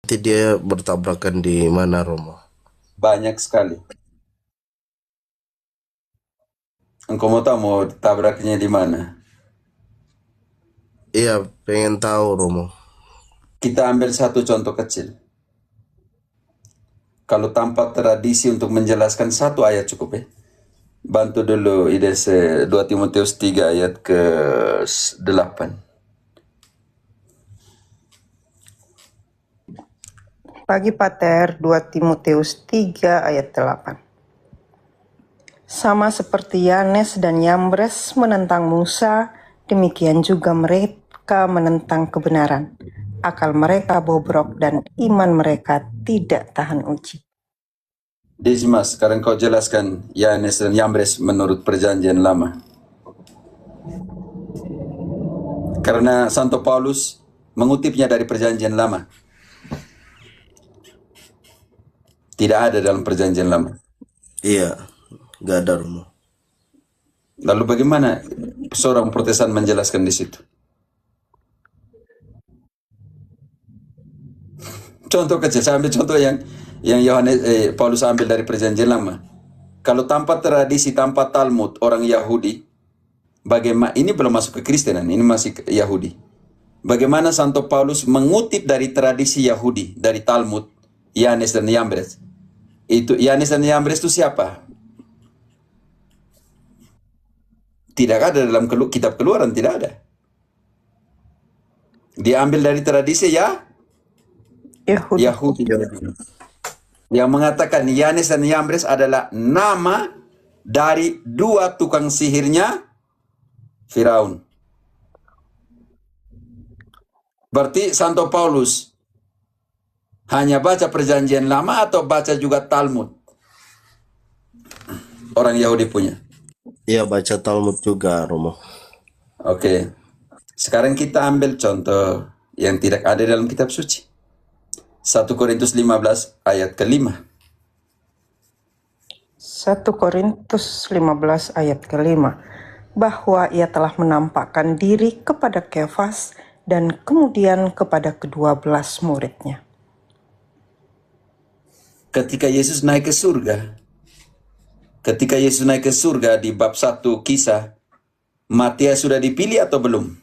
Nanti dia bertabrakan di mana, Romo? Banyak sekali. Engkau mau tahu mau tabraknya di mana? Iya, pengen tahu, Romo. Kita ambil satu contoh kecil. Kalau tanpa tradisi untuk menjelaskan satu ayat cukup ya. Bantu dulu Ides 2 Timotius 3 ayat ke-8. Pagi Pater, 2 Timotius 3 ayat 8. Sama seperti Yanes dan Yambres menentang Musa, demikian juga mereka menentang kebenaran. Akal mereka bobrok dan iman mereka tidak tahan uji. Dismas, sekarang kau jelaskan Yanes dan Yambres menurut perjanjian lama. Karena Santo Paulus mengutipnya dari perjanjian lama. Tidak ada dalam perjanjian lama. Iya, nggak ada, Romo. Lalu bagaimana seorang Protestan menjelaskan di situ? Contoh kecil, saya ambil contoh yang Paulus ambil dari perjanjian lama. Kalau tanpa tradisi, tanpa Talmud, orang Yahudi, bagaimana ini belum masuk ke Kristenan, ini masih ke Yahudi. Bagaimana Santo Paulus mengutip dari tradisi Yahudi, dari Talmud, Yanes dan Yambres. Itu Yanes dan Yambres itu siapa? Tidak ada dalam kitab Keluaran, tidak ada. Diambil dari tradisi ya Yahudi. Yang mengatakan Yanes dan Yambres adalah nama dari dua tukang sihirnya Firaun. Berarti Santo Paulus hanya baca perjanjian lama atau baca juga Talmud? Orang Yahudi punya. Iya, baca Talmud juga, Romo. Oke. Sekarang kita ambil contoh yang tidak ada dalam kitab suci. 1 Korintus 15 ayat ke-5. 1 Korintus 15 ayat ke-5, bahwa ia telah menampakkan diri kepada Kefas dan kemudian kepada ke-12 muridnya. Ketika Yesus naik ke surga di bab 1 kisah, Matias sudah dipilih atau belum?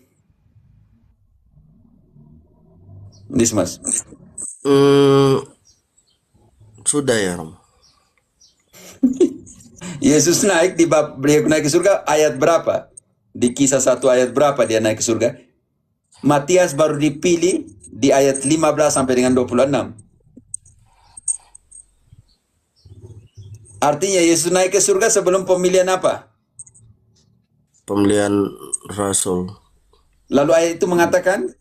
Dismas. Sudah ya, Romo. Yesus naik beliau naik ke surga ayat berapa? Di kisah 1 ayat berapa dia naik ke surga? Matias baru dipilih di ayat 15 sampai dengan 26. Artinya Yesus naik ke surga sebelum pemilihan apa? Pemilihan rasul. Lalu ayat itu mengatakan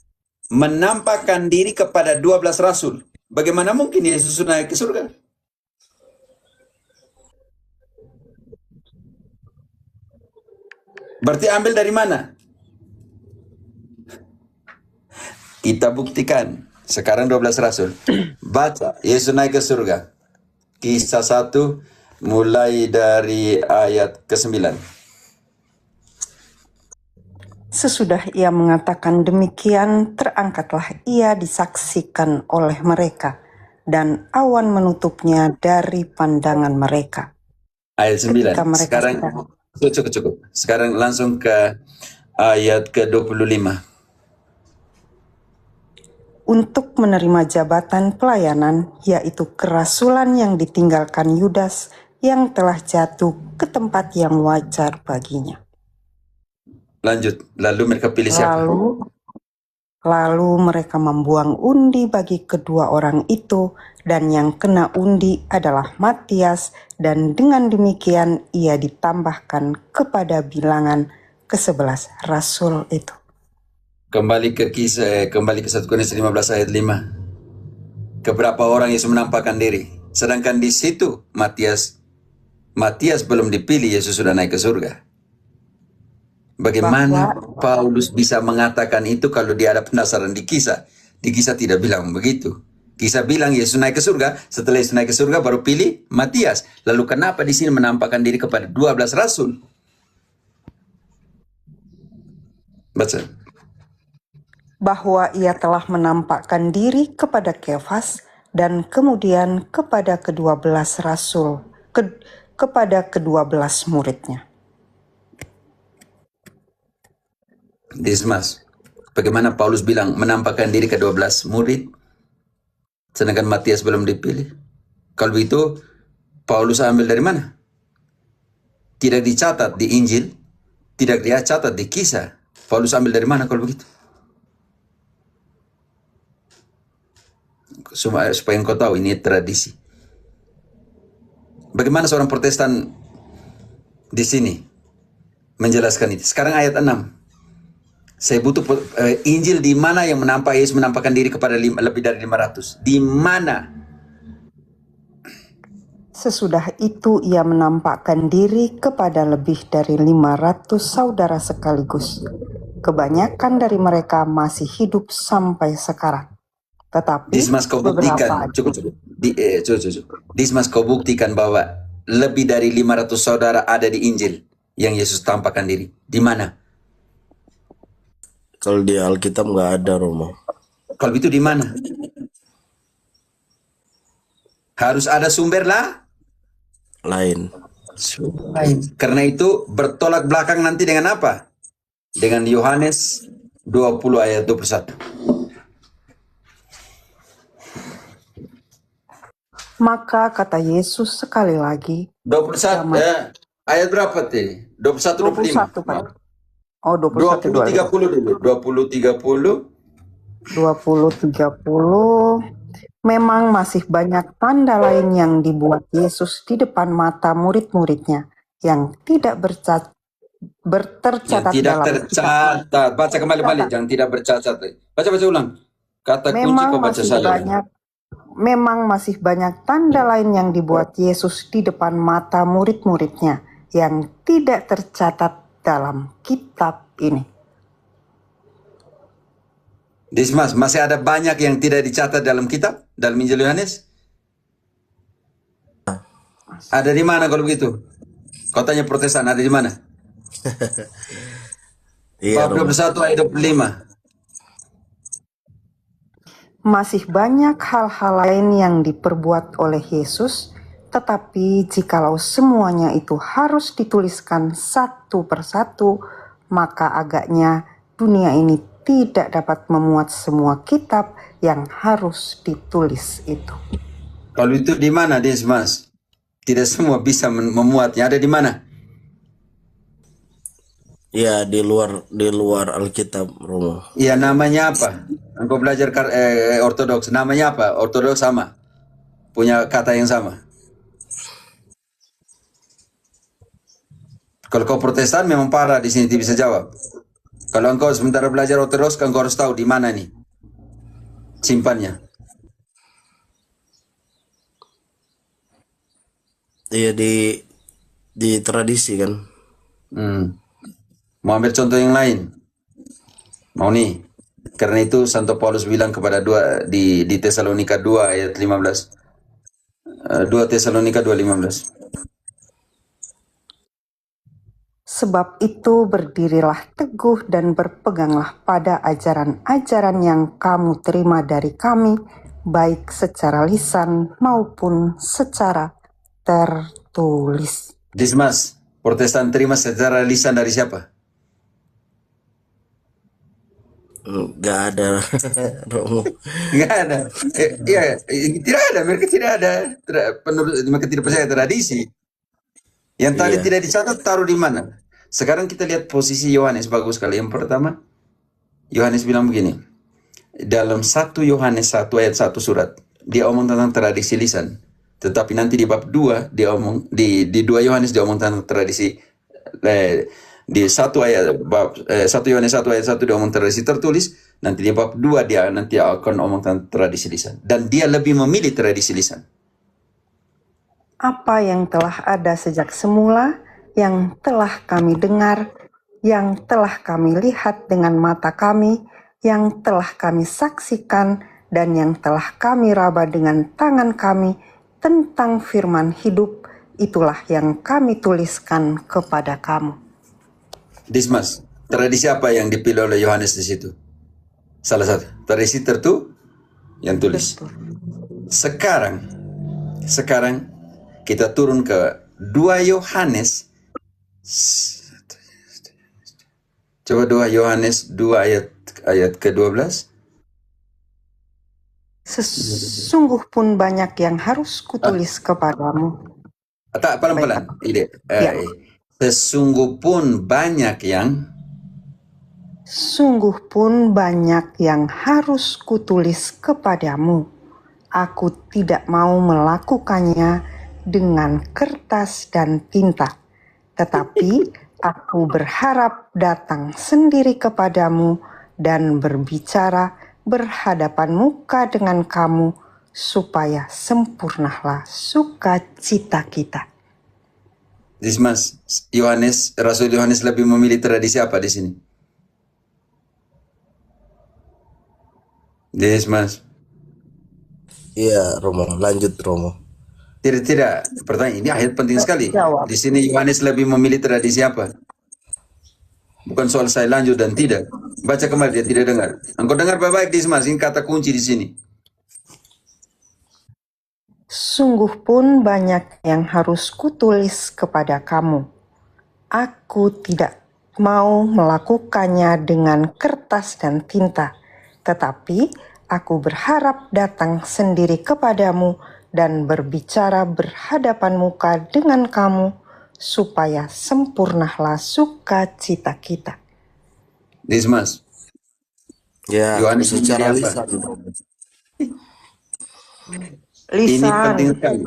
menampakkan diri kepada 12 rasul. Bagaimana mungkin Yesus naik ke surga? Berarti ambil dari mana? Kita buktikan. Sekarang 12 rasul. Baca, Yesus naik ke surga. Kisah 1 mulai dari ayat ke-9. Sesudah ia mengatakan demikian, terangkatlah ia disaksikan oleh mereka, dan awan menutupnya dari pandangan mereka. Ayat 9. Ketika mereka Sekarang cukup. Sekarang langsung ke ayat ke-25. Untuk menerima jabatan pelayanan, yaitu kerasulan yang ditinggalkan Yudas yang telah jatuh ke tempat yang wajar baginya. Lanjut, lalu mereka pilih siapa? Lalu mereka membuang undi bagi kedua orang itu, dan yang kena undi adalah Matias, dan dengan demikian ia ditambahkan kepada bilangan ke-11 rasul itu. Kembali ke 1 Korintus 15 ayat 5. Keberapa orang Yesus menampakkan diri. Sedangkan di situ Matias belum dipilih, Yesus sudah naik ke surga. Bagaimana Paulus bisa mengatakan itu kalau dia ada penasaran di kisah? Di kisah tidak bilang begitu. Kisah bilang Yesus naik ke surga, setelah Yesus naik ke surga baru pilih Matias. Lalu kenapa di sini menampakkan diri kepada 12 rasul? Baca. bahwa ia telah menampakkan diri kepada Kefas dan kemudian kepada kepada ke-12 muridnya. Dismas, bagaimana Paulus bilang menampakkan diri ke-12 murid, sedangkan Matias belum dipilih? Kalau begitu, Paulus ambil dari mana? Tidak dicatat di Injil, tidak dicatat di Kisah. Paulus ambil dari mana kalau begitu? Supaya engkau tahu ini tradisi. Bagaimana seorang Protestan di sini menjelaskan itu? Sekarang ayat 6. Saya butuh Injil di mana yang Yesus menampakkan diri kepada lebih dari 500. Di mana? Sesudah itu ia menampakkan diri kepada lebih dari 500 saudara sekaligus. Kebanyakan dari mereka masih hidup sampai sekarang. Tetapi Dismas, kau buktikan, cukup. Dismas, kau buktikan bahwa lebih dari 500 saudara ada di Injil yang Yesus tampakkan diri. Di mana? Kalau di Alkitab nggak ada, Romo. Kalau itu di mana? Harus ada sumber lah. Lain. Karena itu bertolak belakang nanti dengan apa? Dengan Yohanes 20 ayat 21. Maka kata Yesus sekali lagi, 21 ayat berapa tadi? 21 25. 21 Pak. Oh, 21 20 30 dulu. 20 30. 20-30. Memang masih banyak tanda lain yang dibuat Yesus di depan mata murid-muridnya yang tidak tercatat tidak dalam tercatat. Baca kembali balik, jangan tidak bercatat. Baca ulang. Kata kunci kau baca saja. Memang masih banyak tanda lain yang dibuat Yesus di depan mata murid-muridnya yang tidak tercatat dalam kitab ini. Dismas, masih ada banyak yang tidak dicatat dalam kitab, dalam Injil Yohanes? Ada di mana kalau begitu? Kotanya Protestan, ada di mana? Iya, Bab 21 ayat 25. Masih banyak hal-hal lain yang diperbuat oleh Yesus, tetapi jikalau semuanya itu harus dituliskan satu persatu, maka agaknya dunia ini tidak dapat memuat semua kitab yang harus ditulis itu. Kalau itu di mana, Dismas? Tidak semua bisa memuatnya. Ada di mana? Ya, di luar Alkitab, Romo. Ya, namanya apa? Engkau belajar ortodoks. Namanya apa? Ortodoks sama. Punya kata yang sama. Kalau kau Protestan memang parah di sini, tidak bisa jawab. Kalau engkau sementara belajar ortodoks, engkau harus tahu di mana nih simpannya. Iya, di tradisi kan. Mau ambil contoh yang lain? Mau nih? Karena itu Santo Paulus bilang kepada di Tesalonika 2 ayat 15. 2 Tesalonika 2:15. Sebab itu berdirilah teguh dan berpeganglah pada ajaran-ajaran yang kamu terima dari kami, baik secara lisan maupun secara tertulis. Dismas, Protestan terima secara lisan dari siapa? Nggak ada, Romo. Nggak ada. Tidak ada. Mereka tidak ada. Mereka tidak percaya tradisi. Yang tadi tidak dicatat taruh di mana? Sekarang kita lihat posisi Yohanes bagus sekali. Yang pertama, Yohanes bilang begini. Dalam 1 Yohanes 1 ayat 1 surat, dia omong tentang tradisi lisan. Tetapi nanti di bab 2 dia omong di 2 Yohanes dia omong tentang tradisi di 1 Yohanes 1 ayat 1 dia omong tradisi tertulis, nanti di bab 2 dia nanti akan omong tentang tradisi lisan. Dan dia lebih memilih tradisi lisan. Apa yang telah ada sejak semula, yang telah kami dengar, yang telah kami lihat dengan mata kami, yang telah kami saksikan, dan yang telah kami raba dengan tangan kami tentang firman hidup, itulah yang kami tuliskan kepada kamu. Dismas, tradisi apa yang dipilih oleh Yohanes di situ? Salah satu tradisi tertentu yang tulis. Betul. Sekarang kita turun ke 2 Yohanes. Coba 2 Yohanes 2 ayat ke-12. Sesungguh pun banyak yang harus kutulis kepadamu. Tak, pelan-pelan. Ya. Sesungguh pun banyak yang harus kutulis kepadamu. Aku tidak mau melakukannya dengan kertas dan tinta, tetapi aku berharap datang sendiri kepadamu dan berbicara berhadapan muka dengan kamu, supaya sempurnalah sukacita kita. Dismas, Rasul Yohanes lebih memilih tradisi apa di sini? Dismas. Iya, Romo. Lanjut, Romo. Tidak. Pertanyaan ini ayat penting sekali. Jawab. Di sini Yohanes lebih memilih tradisi apa? Bukan soal saya lanjut dan tidak. Baca kembali, dia tidak dengar. Engkau dengar baik-baik, Dismas. Ini kata kunci di sini. Sungguh pun banyak yang harus kutulis kepada kamu. Aku tidak mau melakukannya dengan kertas dan tinta, tetapi aku berharap datang sendiri kepadamu dan berbicara berhadapan muka dengan kamu, supaya sempurnalah sukacita kita. Dismas. Ya, Yohanes secara memilih apa? lisan, Romo. Ini penting Lisan. sekali.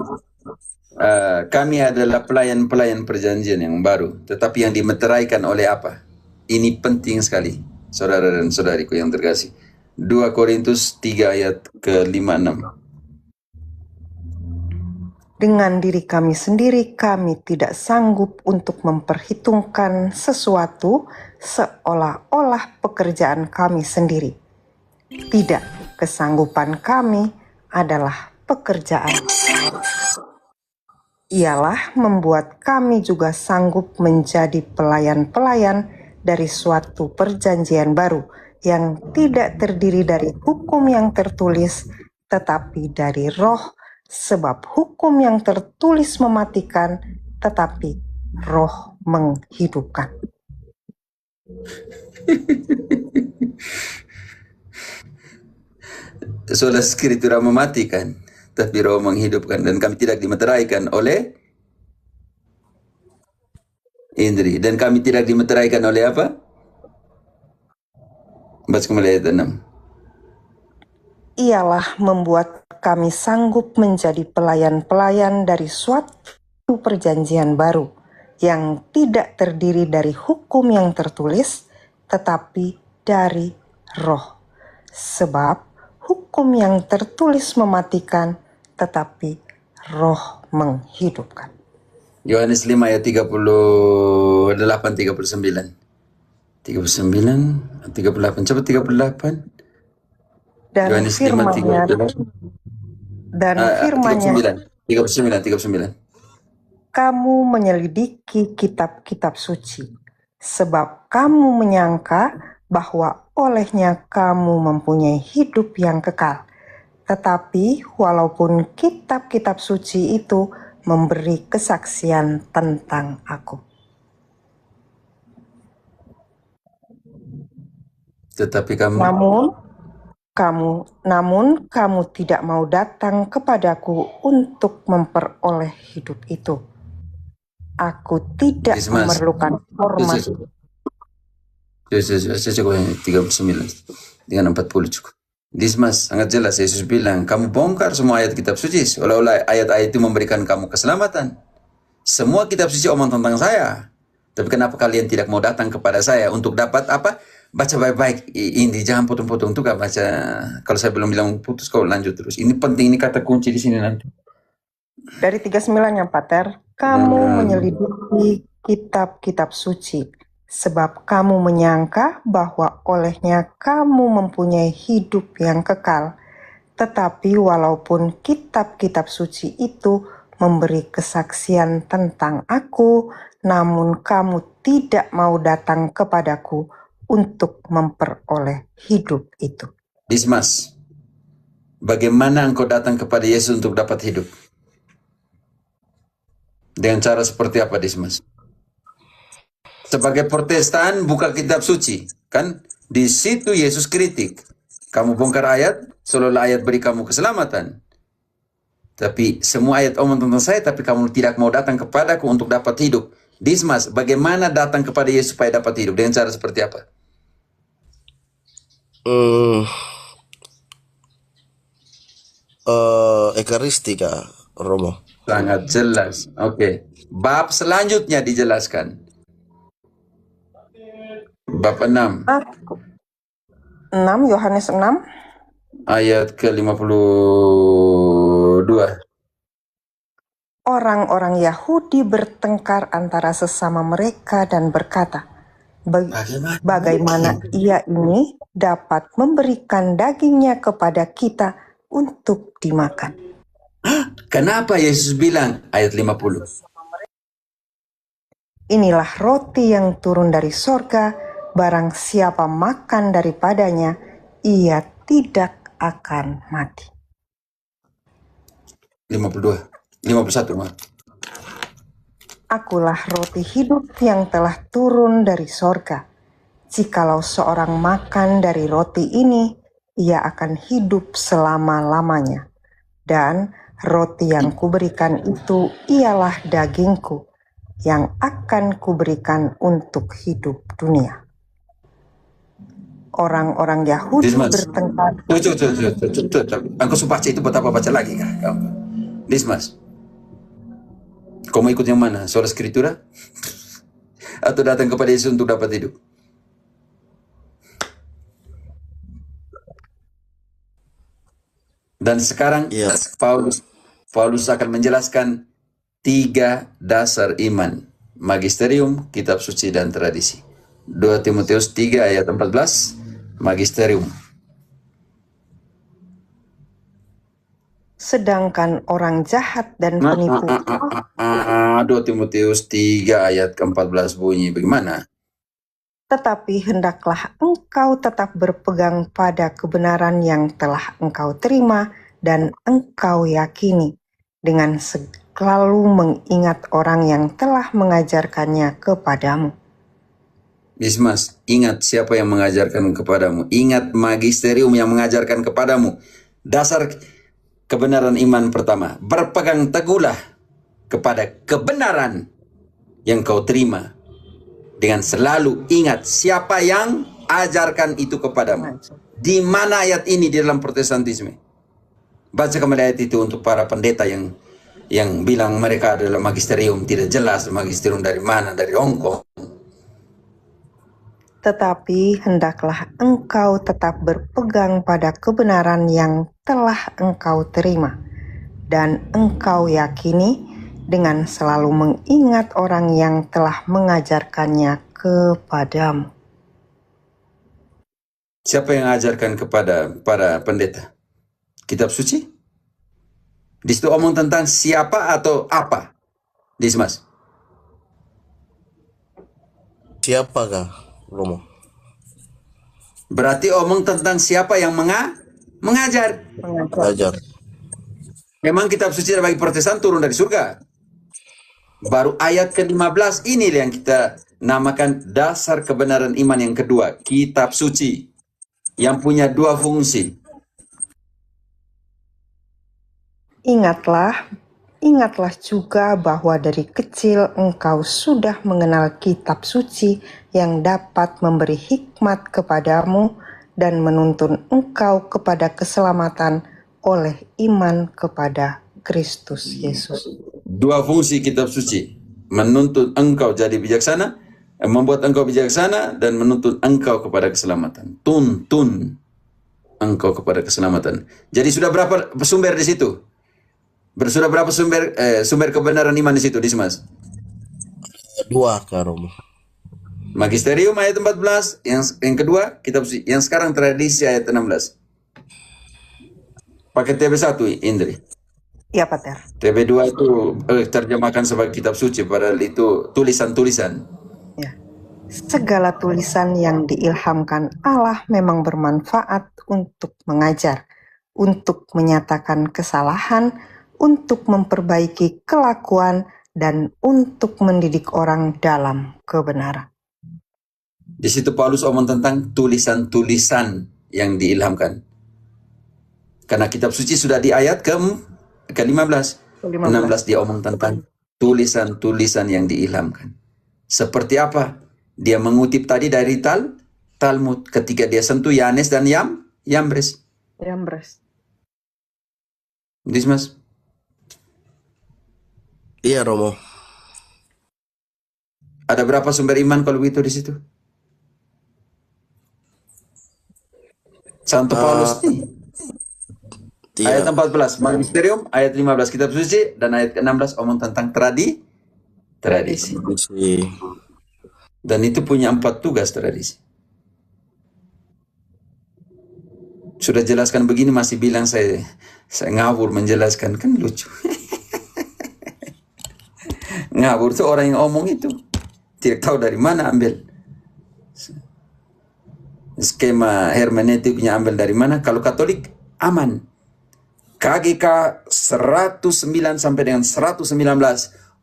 Kami adalah pelayan-pelayan perjanjian yang baru, tetapi yang dimeteraikan oleh apa? Ini penting sekali, saudara dan saudariku yang terkasih. 2 Korintus 3 ayat ke-5-6. Dengan diri kami sendiri, kami tidak sanggup untuk memperhitungkan sesuatu seolah-olah pekerjaan kami sendiri. Tidak, kesanggupan kami adalah pekerjaan. Ialah membuat kami juga sanggup menjadi pelayan-pelayan dari suatu perjanjian baru yang tidak terdiri dari hukum yang tertulis, tetapi dari roh, sebab hukum yang tertulis mematikan, tetapi roh menghidupkan. Sola Scriptura mematikan, tapi roh menghidupkan. Dan kami tidak dimeteraikan oleh indri. Dan kami tidak dimeteraikan oleh apa? Baca kembali ayat 6. Ialah membuat kami sanggup menjadi pelayan-pelayan dari suatu perjanjian baru yang tidak terdiri dari hukum yang tertulis, tetapi dari roh. Sebab hukum yang tertulis mematikan, tetapi roh menghidupkan. Yohanes 5 ayat 38, 39. 39, 38. Coba 38. Dan Yohanes 5, firman-Nya 39. Kamu menyelidiki kitab-kitab suci, sebab kamu menyangka bahwa olehnya kamu mempunyai hidup yang kekal. Tetapi walaupun kitab-kitab suci itu memberi kesaksian tentang aku. Tetapi kamu Namun kamu tidak mau datang kepadaku untuk memperoleh hidup itu. Aku tidak memerlukan hormat. Saya cukup 39 dengan 40 cukup. Dismas, sangat jelas Yesus bilang, kamu bongkar semua ayat kitab suci, seolah-olah ayat-ayat itu memberikan kamu keselamatan. Semua kitab suci omong tentang saya. Tapi kenapa kalian tidak mau datang kepada saya untuk dapat apa? Baca baik-baik ini, jangan potong-potong tuh, gak baca. Kalau saya belum bilang putus, kau lanjut terus. Ini penting, ini kata kunci di sini nanti. Dari 39 ya, Pater. Kamu menyelidiki kitab-kitab suci, sebab kamu menyangka bahwa olehnya kamu mempunyai hidup yang kekal. Tetapi walaupun kitab-kitab suci itu memberi kesaksian tentang aku, namun kamu tidak mau datang kepadaku untuk memperoleh hidup itu. Dismas, bagaimana engkau datang kepada Yesus untuk dapat hidup? Dengan cara seperti apa, Dismas? Sebagai Protestan, buka kitab suci. Kan di situ Yesus kritik. Kamu bongkar ayat, seolah ayat beri kamu keselamatan. Tapi semua ayat omong tentang saya, tapi kamu tidak mau datang kepadaku untuk dapat hidup. Dismas, bagaimana datang kepada Yesus supaya dapat hidup? Dengan cara seperti apa? Ekaristika, Romo. Sangat jelas. Oke. Bab selanjutnya dijelaskan. Bab 6. 6 Yohanes 6 Ayat ke-52. Orang-orang Yahudi bertengkar antara sesama mereka dan berkata, bagaimana ia ini dapat memberikan dagingnya kepada kita untuk dimakan? Kenapa Yesus bilang ayat 50? Inilah roti yang turun dari sorga, barang siapa makan daripadanya, ia tidak akan mati. 51. Akulah roti hidup yang telah turun dari sorga. Jikalau seorang makan dari roti ini, ia akan hidup selama-lamanya. Dan roti yang kuberikan itu ialah dagingku, yang akan kuberikan untuk hidup dunia. Orang-orang Yahudi bertengkar. Engkau sudah baca itu buat apa baca lagi kah? Dismas, kau mau ikut yang mana? Sola Escritura? Atau datang kepada Yesus untuk dapat hidup? Dan sekarang Paulus akan menjelaskan 3 dasar iman. Magisterium, kitab suci, dan tradisi. 2 Timotius 3 ayat 14, Magisterium. Sedangkan orang jahat dan penipu. 2 Timotius 3 ayat ke-14 bunyi bagaimana? Tetapi hendaklah engkau tetap berpegang pada kebenaran yang telah engkau terima dan engkau yakini, dengan selalu mengingat orang yang telah mengajarkannya kepadamu. Dismas, ingat siapa yang mengajarkan kepadamu. Ingat magisterium yang mengajarkan kepadamu. Dasar kebenaran iman pertama. Berpegang teguhlah kepada kebenaran yang kau terima. Dengan selalu ingat siapa yang ajarkan itu kepadamu. Di mana ayat ini di dalam Protestantisme? Baca kembali ayat itu untuk para pendeta yang bilang mereka adalah magisterium. Tidak jelas magisterium dari mana, dari Hongkong. Tetapi hendaklah engkau tetap berpegang pada kebenaran yang telah engkau terima, dan engkau yakini, dengan selalu mengingat orang yang telah mengajarkannya kepadamu. Siapa yang ajarkan kepada para pendeta? Kitab suci? Di situ omong tentang siapa atau apa? Dismas. Siapakah, Romo? Berarti omong tentang siapa yang mengajar. Ajar. Memang kitab suci bagi Protestan turun dari surga. Baru ayat ke-15 ini yang kita namakan dasar kebenaran iman yang kedua. Kitab suci. Yang punya 2 fungsi. Ingatlah juga bahwa dari kecil engkau sudah mengenal kitab suci yang dapat memberi hikmat kepadamu dan menuntun engkau kepada keselamatan oleh iman kepada Kristus Yesus. 2 fungsi kitab suci. Menuntun engkau jadi bijaksana, membuat engkau bijaksana, dan menuntun engkau kepada keselamatan. Tuntun engkau kepada keselamatan. Jadi sudah berapa sumber di situ? Sudah berapa sumber kebenaran iman di situ, Dismas? 2, Kak Romo. Magisterium ayat 14, yang kedua kitab suci, yang sekarang tradisi ayat 16. Pakai TB1, Indri. Ya, Pater. TB2 itu terjemahkan sebagai kitab suci, padahal itu tulisan-tulisan. Ya. Segala tulisan yang diilhamkan Allah memang bermanfaat untuk mengajar, untuk menyatakan kesalahan, untuk memperbaiki kelakuan, dan untuk mendidik orang dalam kebenaran. Di situ Paulus omong tentang tulisan-tulisan yang diilhamkan. Karena kitab suci sudah di ayat ke-15. 16 dia omong tentang tulisan-tulisan yang diilhamkan. Seperti apa? Dia mengutip tadi dari Talmud ketika dia sentuh Yanes dan Yambres. Dismas. Iya Romo. Ada berapa sumber iman kalau begitu di situ? Santo Paulus nih. Ayat 14, Magisterium, ayat 15 kitab suci, dan ayat ke-16 omong tentang tradisi. Dan itu punya 4 tugas tradisi. Sudah jelaskan begini masih bilang saya ngawur menjelaskan, kan lucu. Ngawur tuh orang yang omong itu tidak tahu dari mana ambil skema hermeneutiknya, ambil dari mana. Kalau Katolik aman. KGK 109 sampai dengan 119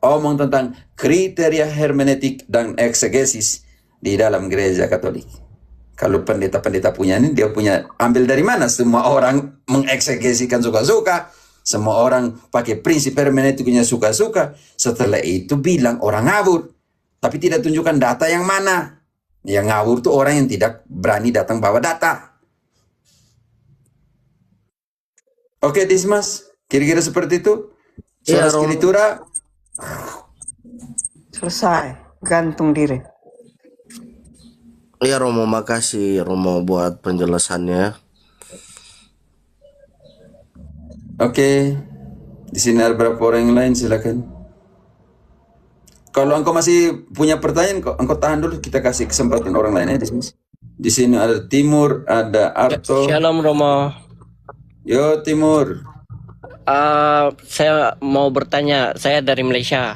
omong tentang kriteria hermeneutik dan eksegesis di dalam gereja Katolik. Kalau pendeta-pendeta punya ini, dia punya ambil dari mana? Semua orang mengeksegesikan suka-suka, semua orang pakai prinsip hermeneutiknya suka-suka. Setelah itu bilang orang ngawur, tapi tidak tunjukkan data yang mana. Yang ngawur tuh orang yang tidak berani datang bawa data. Oke, Dismas, kira-kira seperti itu. Soal Skritura selesai, gantung diri. Iya Romo, makasih Romo buat penjelasannya. Oke. Di sini ada beberapa orang yang lain, silakan. Kalau engkau masih punya pertanyaan, engkau tahan dulu, kita kasih kesempatan orang lain ya, Dismas. Di sini ada Timur, ada Arto. Shalom Romo. Yo Timur. Saya mau bertanya, saya dari Malaysia.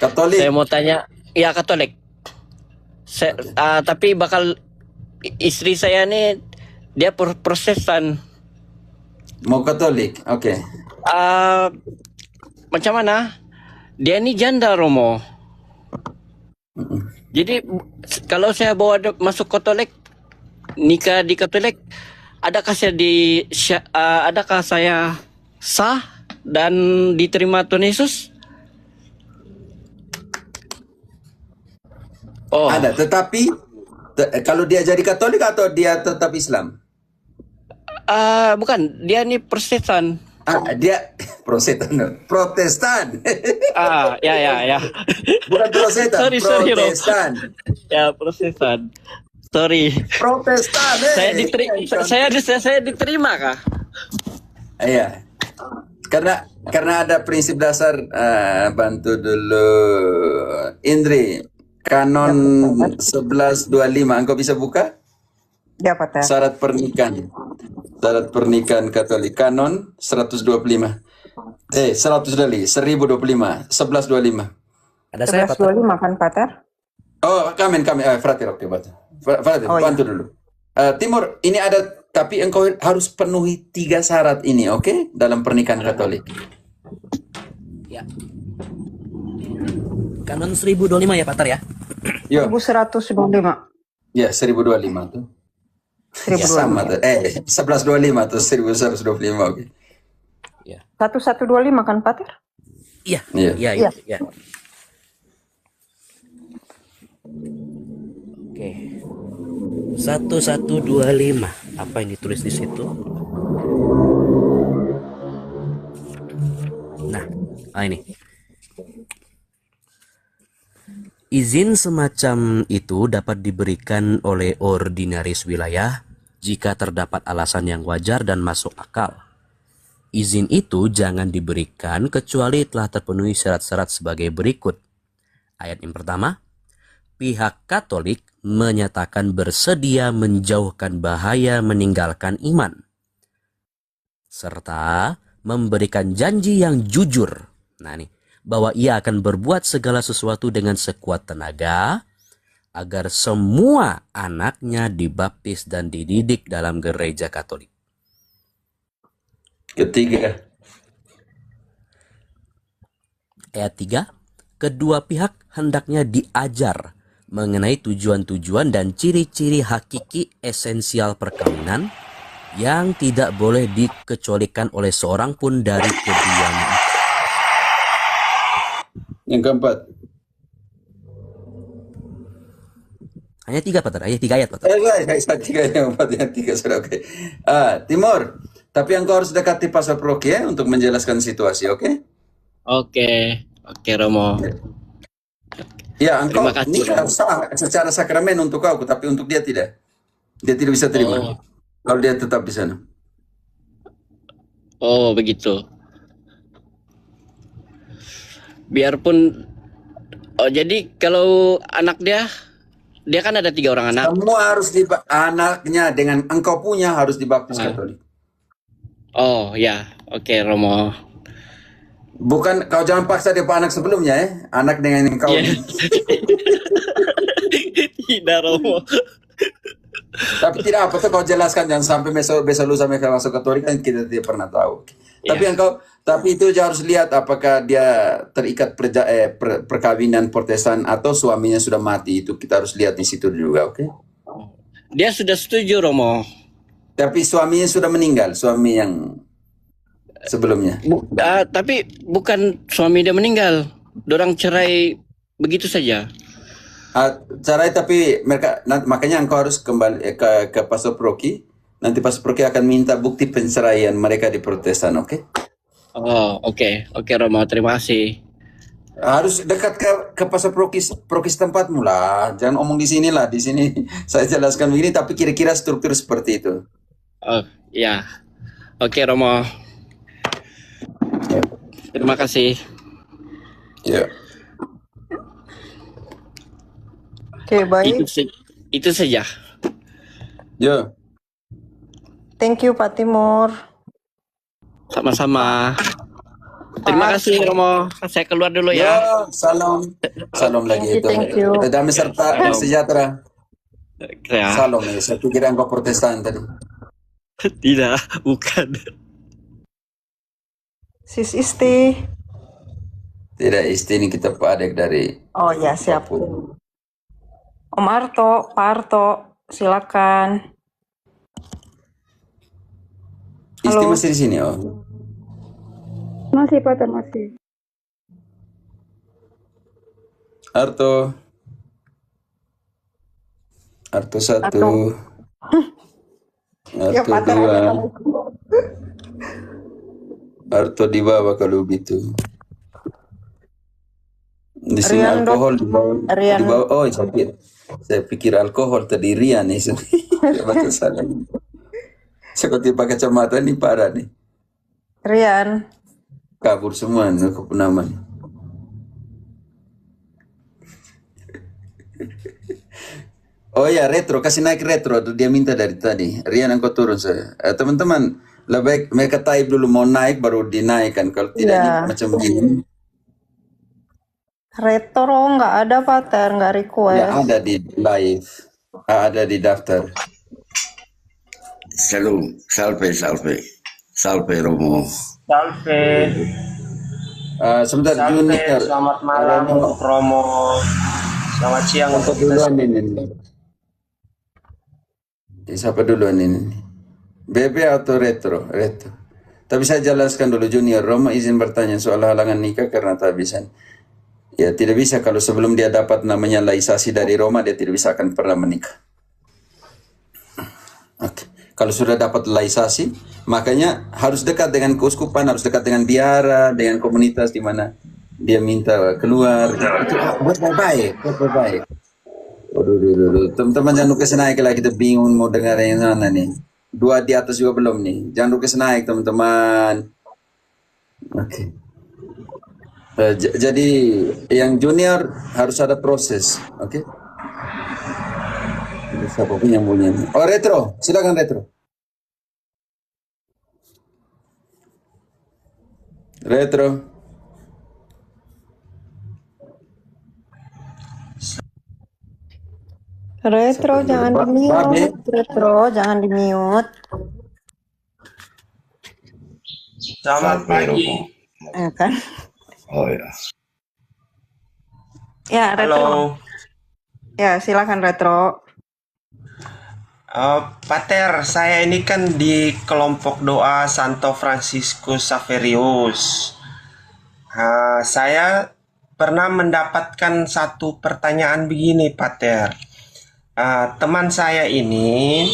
Katolik. Saya mau tanya, ya Katolik. Tapi bakal istri saya nih dia Protestan. Mau Katolik, oke. Macam mana? Dia ini janda Romo. Jadi kalau saya bawa masuk Katolik, nikah di Katolik, adakah saya sah dan diterima Tuhan Yesus? Oh. Ada, tetapi kalau dia jadi Katolik atau dia tetap Islam? Bukan, dia ini Protestan. Dia Protestan. Ya. Bukan Protestan, sorry, Protestan. Ya, Protestan. Sorry. Protestan. Saya diterima kah? Iya. Karena ada prinsip dasar, bantu dulu Indri. Kanon 1125, engkau bisa buka? Ya, Pak. Syarat pernikahan Katolik, Kanon 125. 125, 1125. Ada saya, Pak. 1125 kan, Pater? Oh, kami. Frater, oke, Frater, bantu dulu. Timur, ini ada, tapi engkau harus penuhi 3 syarat ini, oke? Dalam pernikahan Katolik. Ya. Kanon 1025 ya, Pater ya? Yo. 1125. Ya, 1025 tuh. 1125. Ya, sama tuh. 1125 tuh 1125, oke. Ya. 1125 kan, Pater? Iya. Iya. Oke. 1125. Apa yang ditulis di situ? Nah, ini. Izin semacam itu dapat diberikan oleh ordinaris wilayah jika terdapat alasan yang wajar dan masuk akal. Izin itu jangan diberikan kecuali telah terpenuhi syarat-syarat sebagai berikut. Ayat yang pertama, pihak Katolik menyatakan bersedia menjauhkan bahaya meninggalkan iman, serta memberikan janji yang jujur. Nah, nih, bahwa ia akan berbuat segala sesuatu dengan sekuat tenaga agar semua anaknya dibaptis dan dididik dalam gereja Katolik. Ketiga, Ayat 3, kedua pihak hendaknya diajar mengenai tujuan-tujuan dan ciri-ciri hakiki esensial perkawinan yang tidak boleh dikecualikan oleh seorang pun dari keduanya. yang keempat. Hanya 3, Pater. Hanya 3 ayat, Pater. Tiga yang empat, yang tiga sudah oke. Timur, tapi engkau harus dekati Pastor Proki ya untuk menjelaskan situasi, oke? Oke Romo. Ya, engkau Terima kasih. nikah sah secara sakramen untuk kau, tapi untuk dia tidak. Dia tidak bisa terima. Oh. Kalau dia tetap di sana. Oh begitu. Biarpun, oh jadi kalau anak dia kan ada 3 orang anak. Semua harus anaknya dengan engkau punya harus dibaptis Katolik. Oh ya, oke Romo. Bukan, kau jangan paksa dia anak sebelumnya ya. Anak dengan engkau. Iya. Tidak Romo. Tapi tidak apa tuh kau jelaskan, jangan sampai besok lu sampai masuk Katolik kan kita tidak pernah tahu. Iya. Tapi itu harus lihat apakah dia terikat perkawinan Protestan atau suaminya sudah mati, itu kita harus lihat di situ juga, oke? Dia sudah setuju Romo. Tapi suaminya sudah meninggal, suami yang sebelumnya. Tapi bukan suami dia meninggal. Dorang cerai begitu saja. Cerai tapi mereka makanya engkau harus kembali ke Pastor Proki. Nanti Pastor Proki akan minta bukti penceraian mereka di Protestan, oke? Oh, oke Romo, terima kasih. Harus dekat ke Pastor Proki tempatmu lah. Jangan omong di sini lah. Di sini saya jelaskan begini, tapi kira-kira struktur seperti itu. Oh, ya. Oke Romo. Terima kasih. Ya. Oke, baik. Itu saja. Ya. Thank you, Pak Timur. Sama-sama. Terima kasih Romo. Saya keluar dulu ya. Ya, salam. Salam lagi itu. Thank you. Damai serta sejahtera. Ya. Salam ya. Saya pikir engkau Protestan tadi. Tidak, bukan. Sis Isti. Tidak, Isti ini kita Pak Adek dari Oh ya, siap. Papua. Om Arto, Pak Arto, silakan. Isti Halo. masih di sini, oh. Masih Pak, masih. Arto 1. Ya, Arto Pater. 2. Arto di bawah kalau begitu. Di sini Rian, Dok. alkohol di bawah. Rian. Di bawah. Oh, saya pikir alkohol tadi Rian nih. Saya baca salah. Seperti pakai kacamata ini parah nih. Rian. Kabur semua nih nama nih. Oh ya, retro, kasih naik retro. Dia minta dari tadi. Rian, engkau turun saya. Teman-teman, lebih baik mereka type dulu mau naik baru dinaikkan. Kalau tidak Iya. ini macam begini. Retro nggak ada, Pater, nggak Ya request. ada di live. Ada di daftar. Shalom, salve Romo. Salve, Sebentar, salve, Junior. selamat malam untuk Romo. Selamat siang untuk kita. Duluan ini. Siapa duluan ini? BB atau retro? Retro. Tapi saya jelaskan dulu, Junior. Romo izin bertanya soal halangan nikah karena tak bisa. Ya tidak bisa kalau sebelum dia dapat namanya laisasi dari Roma, dia tidak bisa akan pernah menikah. Oke. Kalau sudah dapat laisasi, makanya harus dekat dengan keuskupan, harus dekat dengan biara, dengan komunitas di mana dia minta keluar. Itu buat baik. Waduh. Teman-teman jangan lupa naik lah, kita bingung mau dengar yang mana nih. 2 di atas juga belum nih. Jangan lupa naik teman-teman. Oke. Jadi yang junior harus ada proses, oke? Siapa punya mulia? Oh, retro, silakan retro. Retro. Retro jangan Babe, di-mute. Retro jangan di-mute. Selamat pagi. Ya kan? Oh ya. Ya, Retro. Halo, Ya, silakan Retro. Pater, saya ini kan di kelompok doa Santo Franciscus Xaverius. Saya pernah mendapatkan satu pertanyaan begini, Pater. Teman saya ini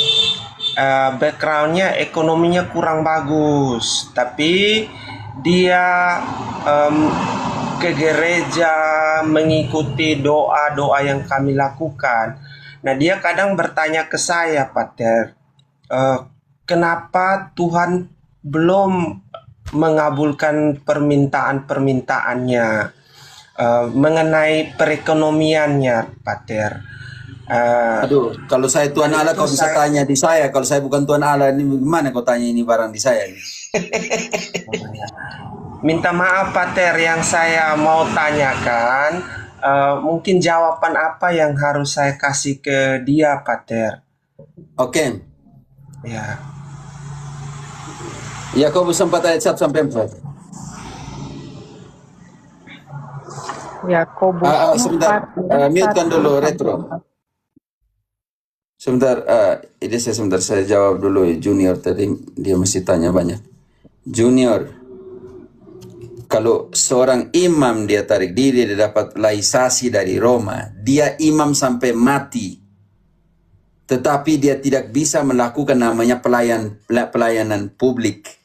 backgroundnya ekonominya kurang bagus, tapi dia ke gereja mengikuti doa-doa yang kami lakukan. Nah, dia kadang bertanya ke saya, Pater, kenapa Tuhan belum mengabulkan permintaan-permintaannya mengenai perekonomiannya, Pater. Aduh, kalau saya Tuhan Allah kau bisa tanya di saya. Kalau saya bukan Tuhan Allah, ini gimana kau tanya ini barang di saya ini? Minta maaf, Pater, yang saya mau tanyakan. Mungkin jawaban apa yang harus saya kasih ke dia, Pater? Oke. Ya. Yakobus 4 ayat 1 sampai 4. Yakobus Sebentar, 4 mute-kan dulu Retro. Sebentar, sebentar saya jawab dulu Junior tadi, dia mesti tanya banyak. Junior, kalau seorang imam dia tarik diri, dia dapat laisasi dari Roma, dia imam sampai mati, tetapi dia tidak bisa melakukan namanya pelayanan publik.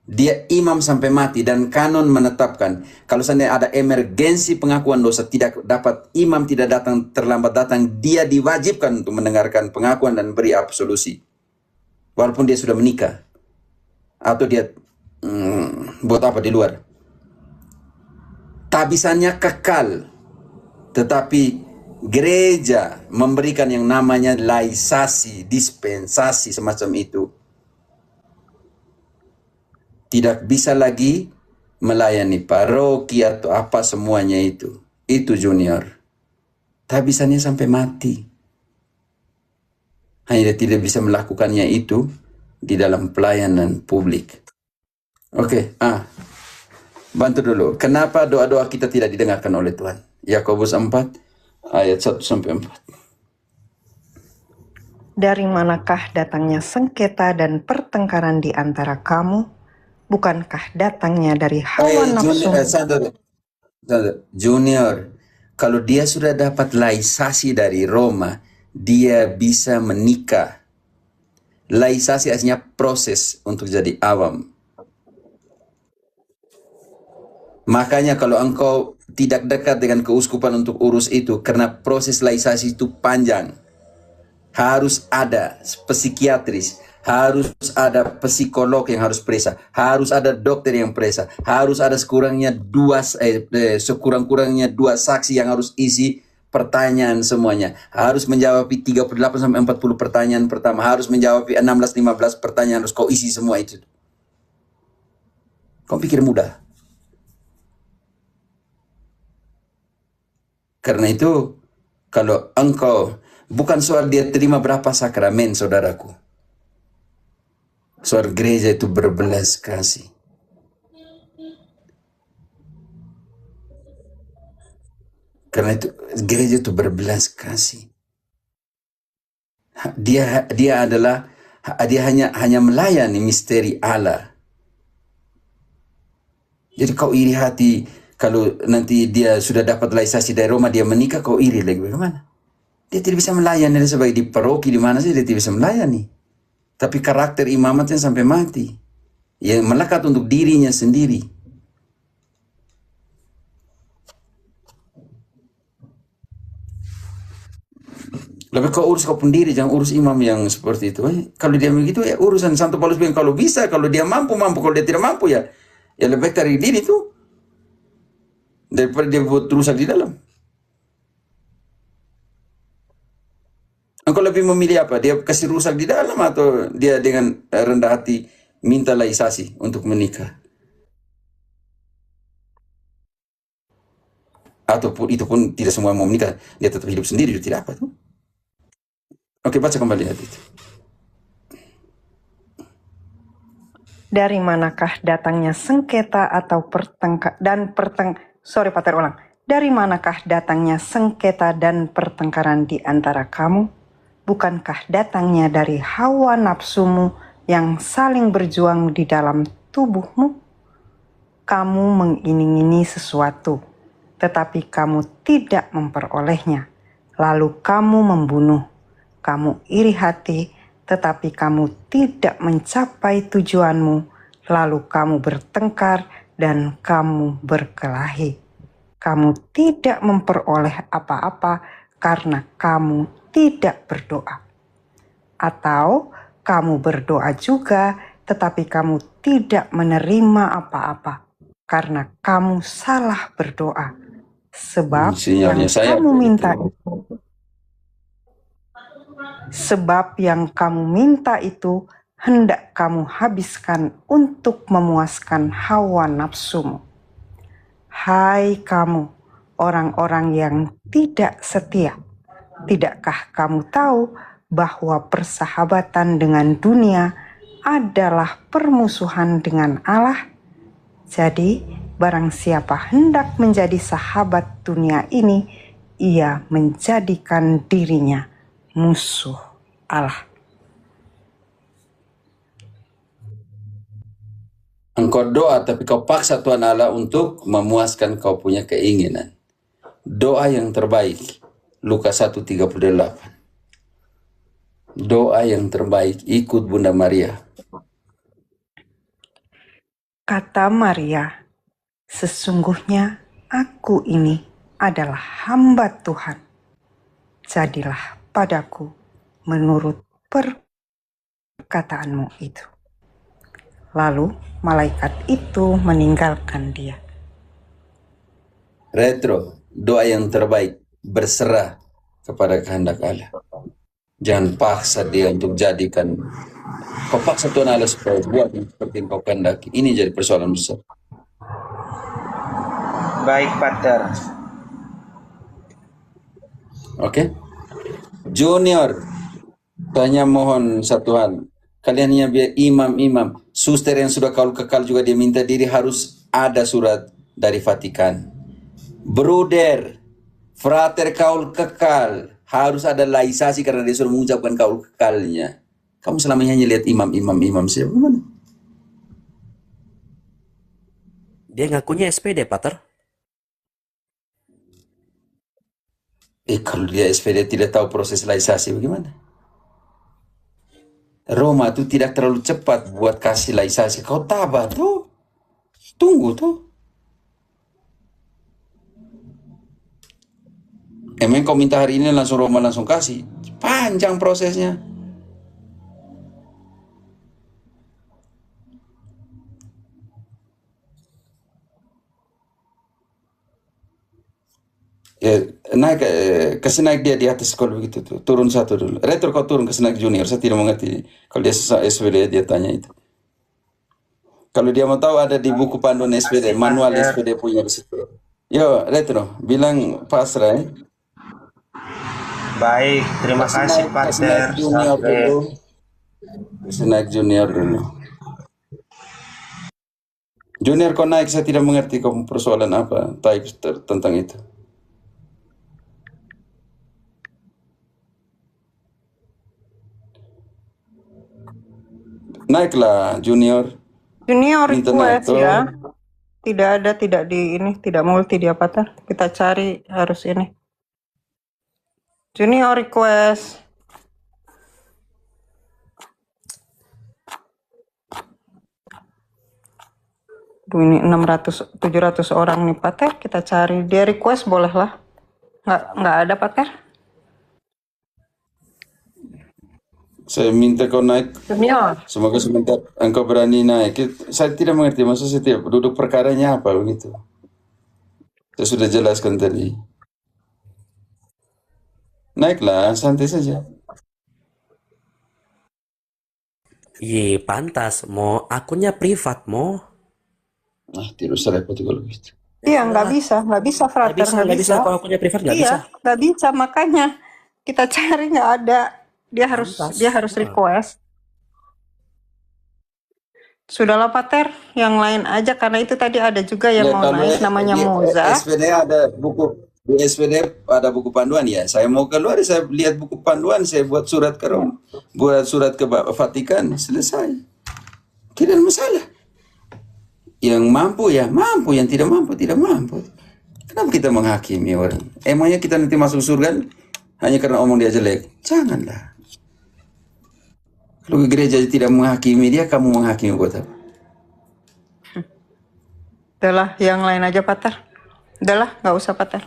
Dia imam sampai mati dan kanon menetapkan kalau seandainya ada emergensi pengakuan dosa, tidak dapat imam tidak datang, terlambat datang, dia diwajibkan untuk mendengarkan pengakuan dan beri absolusi walaupun dia sudah menikah atau dia buat apa di luar. Tabisannya kekal, tetapi gereja memberikan yang namanya laisasi, dispensasi semacam itu. Tidak bisa lagi melayani paroki atau apa semuanya itu. Itu Junior. Tabisannya sampai mati. Hanya dia tidak bisa melakukannya itu di dalam pelayanan publik. Oke, bantu dulu. Kenapa doa-doa kita tidak didengarkan oleh Tuhan? Yakobus 4 ayat 1 sampai 4. Dari manakah datangnya sengketa dan pertengkaran di antara kamu? Bukankah datangnya dari hawa nafsu? Junior, kalau dia sudah dapat laisasi dari Roma, dia bisa menikah. Laisasi artinya proses untuk jadi awam. Makanya kalau engkau tidak dekat dengan keuskupan untuk urus itu, karena proses laisasi itu panjang. Harus ada psikiatris, harus ada psikolog yang harus periksa, harus ada dokter yang periksa, harus ada sekurang-kurangnya dua saksi yang harus isi pertanyaan semuanya. Harus menjawab 38 sampai 40 pertanyaan pertama, harus menjawab 16-15 pertanyaan, harus kau isi semua itu. Kau pikir mudah? Karena itu, kalau engkau, bukan soal dia terima berapa sakramen, saudaraku. Soal gereja itu berbelas kasih. Karena itu, gereja itu berbelas kasih. Dia hanya melayani misteri Allah. Jadi kau iri hati. Kalau nanti dia sudah dapat laisasi dari Roma, dia menikah, kau iri lagi bagaimana? Dia tidak bisa melayani sebagai di paroki di mana saja dia tidak bisa melayani. Tapi karakter imamatnya sampai mati, yang melekat untuk dirinya sendiri. Lebih kau urus kau pendiri, jangan urus imam yang seperti itu. Kalau dia begitu ya urusan Santo Paulus bilang kalau bisa, kalau dia mampu, kalau dia tidak mampu ya lebih baik tarik diri itu daripada dia buat rusak di dalam. Engkau lebih memilih apa? Dia kasih rusak di dalam atau dia dengan rendah hati minta laisasi untuk menikah? Ataupun itu pun tidak semua mau menikah, dia tetap hidup sendiri, itu tidak apa tuh. Oke, baca kembali ayat itu. Dari manakah datangnya sengketa atau Dari manakah datangnya sengketa dan pertengkaran di antara kamu? Bukankah datangnya dari hawa nafsumu yang saling berjuang di dalam tubuhmu? Kamu mengingini sesuatu, tetapi kamu tidak memperolehnya. Lalu kamu membunuh. Kamu iri hati, tetapi kamu tidak mencapai tujuanmu. Lalu kamu bertengkar dan kamu berkelahi. Kamu tidak memperoleh apa-apa karena kamu tidak berdoa. Atau kamu berdoa juga, tetapi kamu tidak menerima apa-apa karena kamu salah berdoa. Sebab Sinyalnya saya yang kamu minta itu hendak kamu habiskan untuk memuaskan hawa nafsumu. Hai kamu, orang-orang yang tidak setia, tidakkah kamu tahu bahwa persahabatan dengan dunia adalah permusuhan dengan Allah? Jadi, barang siapa hendak menjadi sahabat dunia ini, ia menjadikan dirinya musuh Allah. Engkau doa tapi kau paksa Tuhan Allah untuk memuaskan kau punya keinginan. Doa yang terbaik. Lukas 1:38. Doa yang terbaik, ikut Bunda Maria. Kata Maria, sesungguhnya aku ini adalah hamba Tuhan. Jadilah padaku menurut perkataanmu itu. Lalu malaikat itu meninggalkan dia. Retro, doa yang terbaik, berserah kepada kehendak Allah. Jangan paksa dia untuk jadikan. Kau paksa Tuhan Allah supaya buat seperti yang kau kehendaki. Ini jadi persoalan besar. Baik, Pater. Oke. Junior, tanya mohon satu hal. Kalian yang biar imam-imam, suster yang sudah kaul kekal juga dia minta diri harus ada surat dari Vatikan. Bruder, frater kaul kekal, harus ada laisasi karena dia sudah mengucapkan kaul kekalnya. Kamu selama ini hanya lihat imam siapa? Mana? Dia ngakunya SPD, Pater. Kalau dia SPD tidak tahu proses laisasi bagaimana? Roma itu tidak terlalu cepat buat kasih laisasi. Kau tabah tuh. Tunggu tuh. Emang kau minta hari ini langsung Roma langsung kasih. Panjang prosesnya. Naik naik dia di atas sekolah begitu tuh. Turun satu dulu. Retro kau turun ke naik junior. Saya tidak mengerti. Kalau dia SPD dia tanya itu. Kalau dia mau tahu ada di buku panduan SPD, manual SPD punya di situ. Yo, Retro, bilang pasrah. Baik, terima kasih Pater. Junior dulu. Naik junior dulu. Junior kau naik, saya tidak mengerti kau persoalan apa type tentang itu. Naiklah junior. Junior Minta request naik, ya. Tidak ada, tidak di ini, tidak multi di Avatar. Kita cari harus ini. Junior request. Duh, ini 600 700 orang nih Pater, kita cari. Dia request boleh lah. Nggak ada Pater. Saya minta kau naik. Junior. Semoga sebentar engkau berani naik. Saya tidak mengerti maksud setiap duduk perkaranya apa begitu. Saya sudah jelaskan tadi. Naiklah, santai saja. Ye, pantas, Mo. Akunnya privat, Mo. Tidak usah repot kalau gitu. Iya, nggak bisa, Nggak frater, bisa, nggak nggak bisa. bisa. Kalau akunnya privat nggak bisa. Iya, nggak bisa. Makanya kita cari nggak ada. Dia harus Pantas. request. Sudahlah Pater, yang lain aja karena itu tadi ada juga yang Ya, mau kalau naik namanya di Moza. SPD ada buku, di SPD ada buku panduan ya. Saya mau keluar, saya lihat buku panduan, saya buat surat ke Roma, buat surat ke Vatikan, selesai. Tidak ada masalah. Yang mampu ya mampu, yang tidak mampu tidak mampu. Kenapa kita menghakimi orang? Emangnya kita nanti masuk surga hanya karena omong dia jelek? Janganlah. Kalau gereja tidak menghakimi dia, kamu menghakimi buat apa? Udahlah, yang lain aja Pater. Udahlah, nggak usah Pater.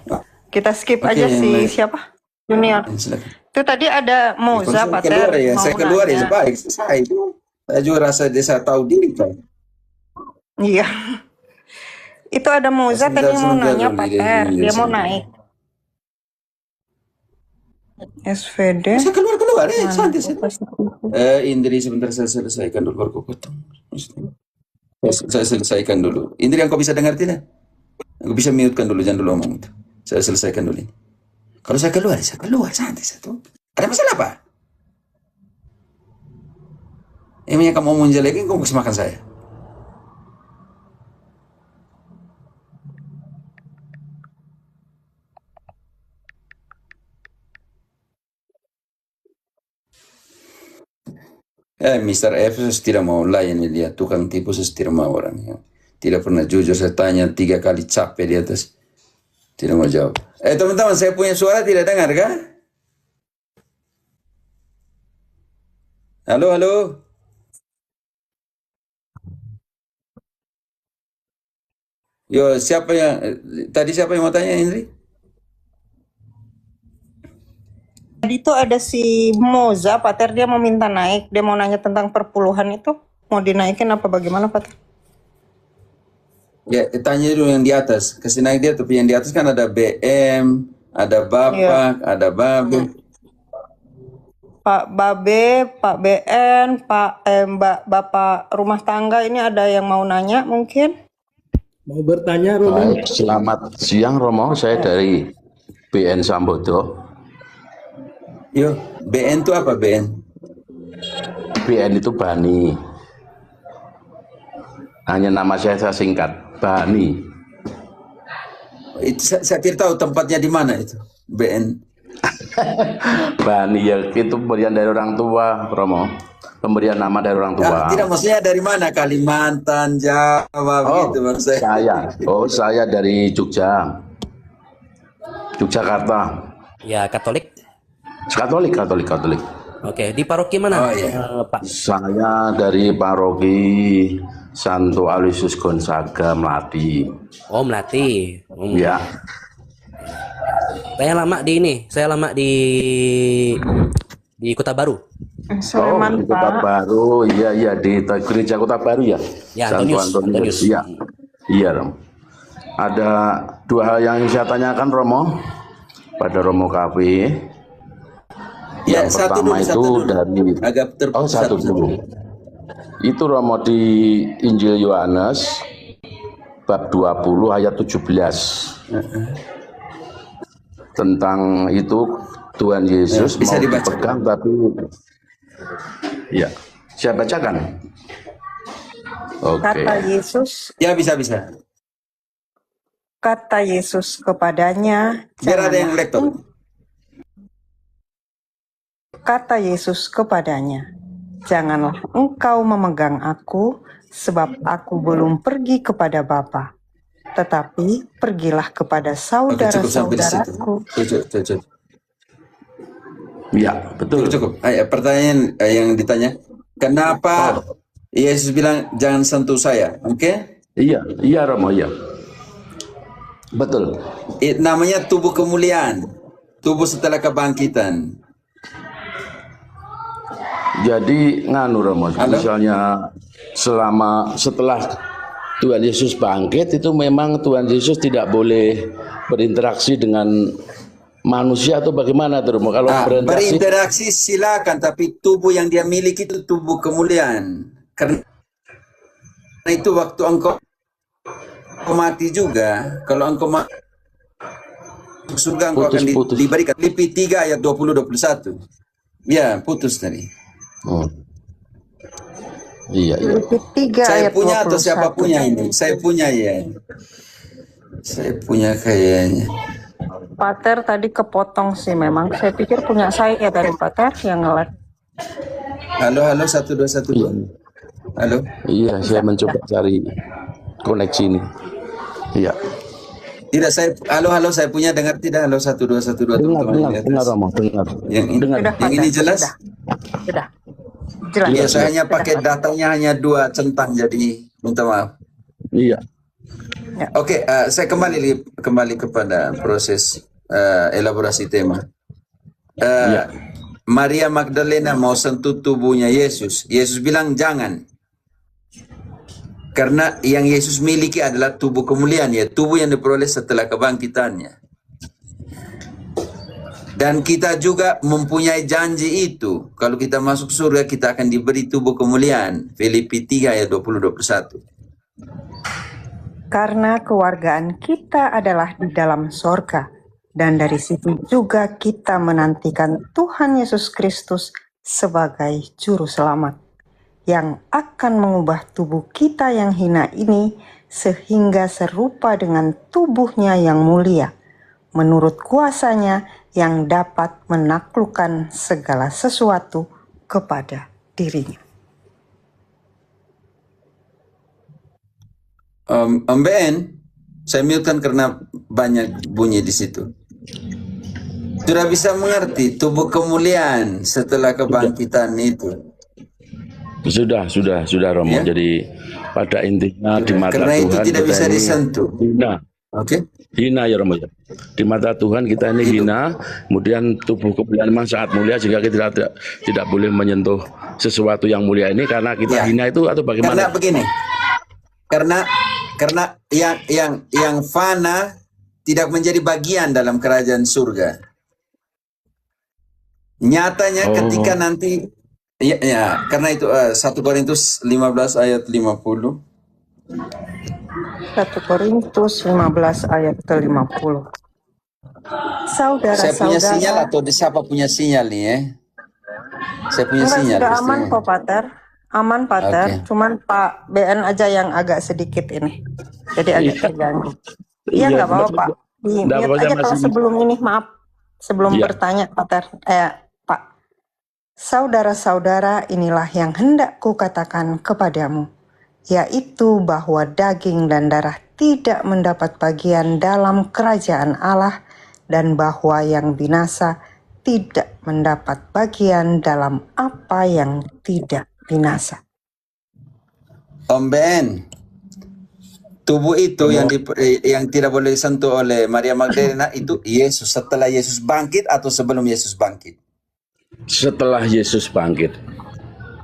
Kita skip Oke, aja yang si lain. siapa? Junior. Silakan. Itu tadi ada Kalau Moza saya Pater keluar ya, mau saya keluar ya, nanya. baik. Saya juga rasa saya tahu diri kan. Iya. Itu ada Moza tadi mau Sebentar nanya dulu, Pater. Dia mau sebentar. naik. SVD. Saya keluar Mana santai. tugasnya? Indri sebentar saya selesaikan dulu baru kau potong. Saya selesaikan dulu. Indri, yang kau bisa dengar tidak? Aku bisa mute kan dulu, jangan dulu ngomong itu. Saya selesaikan dulu ini. Kalau saya keluar santai satu. Ada masalah apa? Emangnya kamu mau menjelekin, kamu kasih makan saya. Mr. F tidak mau layani dia, tukang tipu tidak mau orang ya. Tidak pernah jujur, saya tanya 3 kali capek di atas. Tidak mau jawab. Teman-teman, saya punya suara tidak dengar kah? Halo, halo. Yo, tadi siapa yang mau tanya, Indri? Tadi itu ada si Moza, Pater, dia mau minta naik. Dia mau nanya tentang perpuluhan itu. Mau dinaikin apa bagaimana, Pater? Ya, tanya dulu yang di atas. Kasih naik dia, tapi yang di atas kan ada BM, ada Bapak, ada Babe. Pak Babe, Pak BN, Bapak rumah tangga ini ada yang mau nanya mungkin? Mau bertanya, Romo? Baik, selamat siang Romo, saya dari BN Sambodo. Yo, BN itu apa BN? BN itu Bani. Hanya nama saya singkat, Bani. Itu saya tidak tahu tempatnya di mana itu, BN. Bani ya, itu pemberian dari orang tua, Romo. Pemberian nama dari orang tua. Tidak, maksudnya dari mana? Kalimantan, Jawa, begitu maksud saya. Saya dari Yogyakarta. Ya, Katolik. Katolik. Oke, di paroki mana, Oh, iya. Pak? Saya dari paroki Santo Aloysius Gonzaga Melati. Oh, Melati. Ya, Saya lama di Kota Baru. Sleman, di Kota Pak. Baru, iya di gereja Kota Baru ya. Ya, Santo Antonius. Iya, Romo. Ada 2 hal yang saya tanyakan Romo pada Romo Cafe. Ya, Yang pertama itu dari agak satu dulu. Itu Romo di Injil Yohanes bab 20 ayat 17. Tentang itu Tuhan Yesus bisa mau dibaca. dipegang tapi ya, saya bacakan. Oke. Kata Yesus, Ya, bisa. kata Yesus kepadanya, Biar ada yang lektor. kata Yesus kepadanya, janganlah engkau memegang aku, sebab aku belum pergi kepada Bapa. Tetapi pergilah kepada Oke, cukup sampai di situ. saudara-saudaraku. Cukup. Ya, betul. Cukup. Pertanyaan yang ditanya, kenapa Yesus bilang jangan sentuh saya? Oke? Iya Romo, iya. Betul. Namanya tubuh kemuliaan, tubuh setelah kebangkitan. Jadi nganu Romo, misalnya setelah Tuhan Yesus bangkit itu memang Tuhan Yesus tidak boleh berinteraksi dengan manusia atau bagaimana tuh Romo? Kalau berinteraksi silakan, tapi tubuh yang dia miliki itu tubuh kemuliaan. Karena itu waktu engkau mati juga, kalau engkau masuk surga engkau akan diberikan. Filipi 3 ayat 20-21. Ya, putus tadi. Oh. Iya. Filipi 3 Saya ayat punya 21. atau siapa punya ini? Saya punya ya. Saya punya kayaknya. Pater tadi kepotong sih memang. Saya pikir punya saya dari Pater yang nge-lag. Halo, 1212. Halo. Iya, saya mencoba cari koneksi ini. Iya. Tidak, halo, saya punya, dengar tidak? Halo, 1212. Dengar, Romo, dengar. Yang ini jelas? Sudah. Jelas. Iya, saya hanya pakai datanya hanya 2 centang, jadi minta maaf. Iya. Oke, saya kembali kepada proses elaborasi tema. Maria Magdalena mau sentuh tubuhnya Yesus. Yesus bilang jangan. Karena yang Yesus miliki adalah tubuh kemuliaan, ya, tubuh yang diperoleh setelah kebangkitannya. Dan kita juga mempunyai janji itu. Kalau kita masuk surga, kita akan diberi tubuh kemuliaan. Filipi 3 ayat 20-21. Karena kewargaan kita adalah di dalam sorga. Dan dari situ juga kita menantikan Tuhan Yesus Kristus sebagai Juru Selamat, yang akan mengubah tubuh kita yang hina ini sehingga serupa dengan tubuhnya yang mulia, menurut kuasanya yang dapat menaklukkan segala sesuatu kepada dirinya. Ben, saya mute-kan karena banyak bunyi di situ. Sudah bisa mengerti tubuh kemuliaan setelah kebangkitan itu? Sudah Romo. Ya? Jadi pada intinya di mata karena Tuhan itu tidak bisa disentuh. Hina. Oke. Hina ya Romo ya. Di mata Tuhan kita ini hina, kemudian tubuh kemuliaan memang sangat mulia sehingga kita tidak boleh menyentuh sesuatu yang mulia ini karena kita hina itu atau bagaimana? Karena begini. Karena yang fana tidak menjadi bagian dalam kerajaan surga. Nyatanya ketika nanti karena itu 1 Korintus 15 ayat 50. 1 Korintus 15 ayat ke-50. Saudara-saudara, saya punya sinyal atau siapa punya sinyal nih ya? Saya punya sinyal. Sudah aman kok, Pater. Aman, Pater. Cuman Pak BN aja yang agak sedikit ini. Jadi agak terganggu. Iya, nggak apa-apa, Pak. Di-mute aja kalau sebelum ini, maaf. Sebelum bertanya, Pater. Pak. Saudara-saudara, inilah yang hendak kukatakan kepadamu, yaitu bahwa daging dan darah tidak mendapat bagian dalam kerajaan Allah, dan bahwa yang binasa tidak mendapat bagian dalam apa yang tidak binasa. Om Ben, tubuh itu yang tidak boleh disentuh oleh Maria Magdalena itu Yesus setelah Yesus bangkit atau sebelum Yesus bangkit? Setelah Yesus bangkit.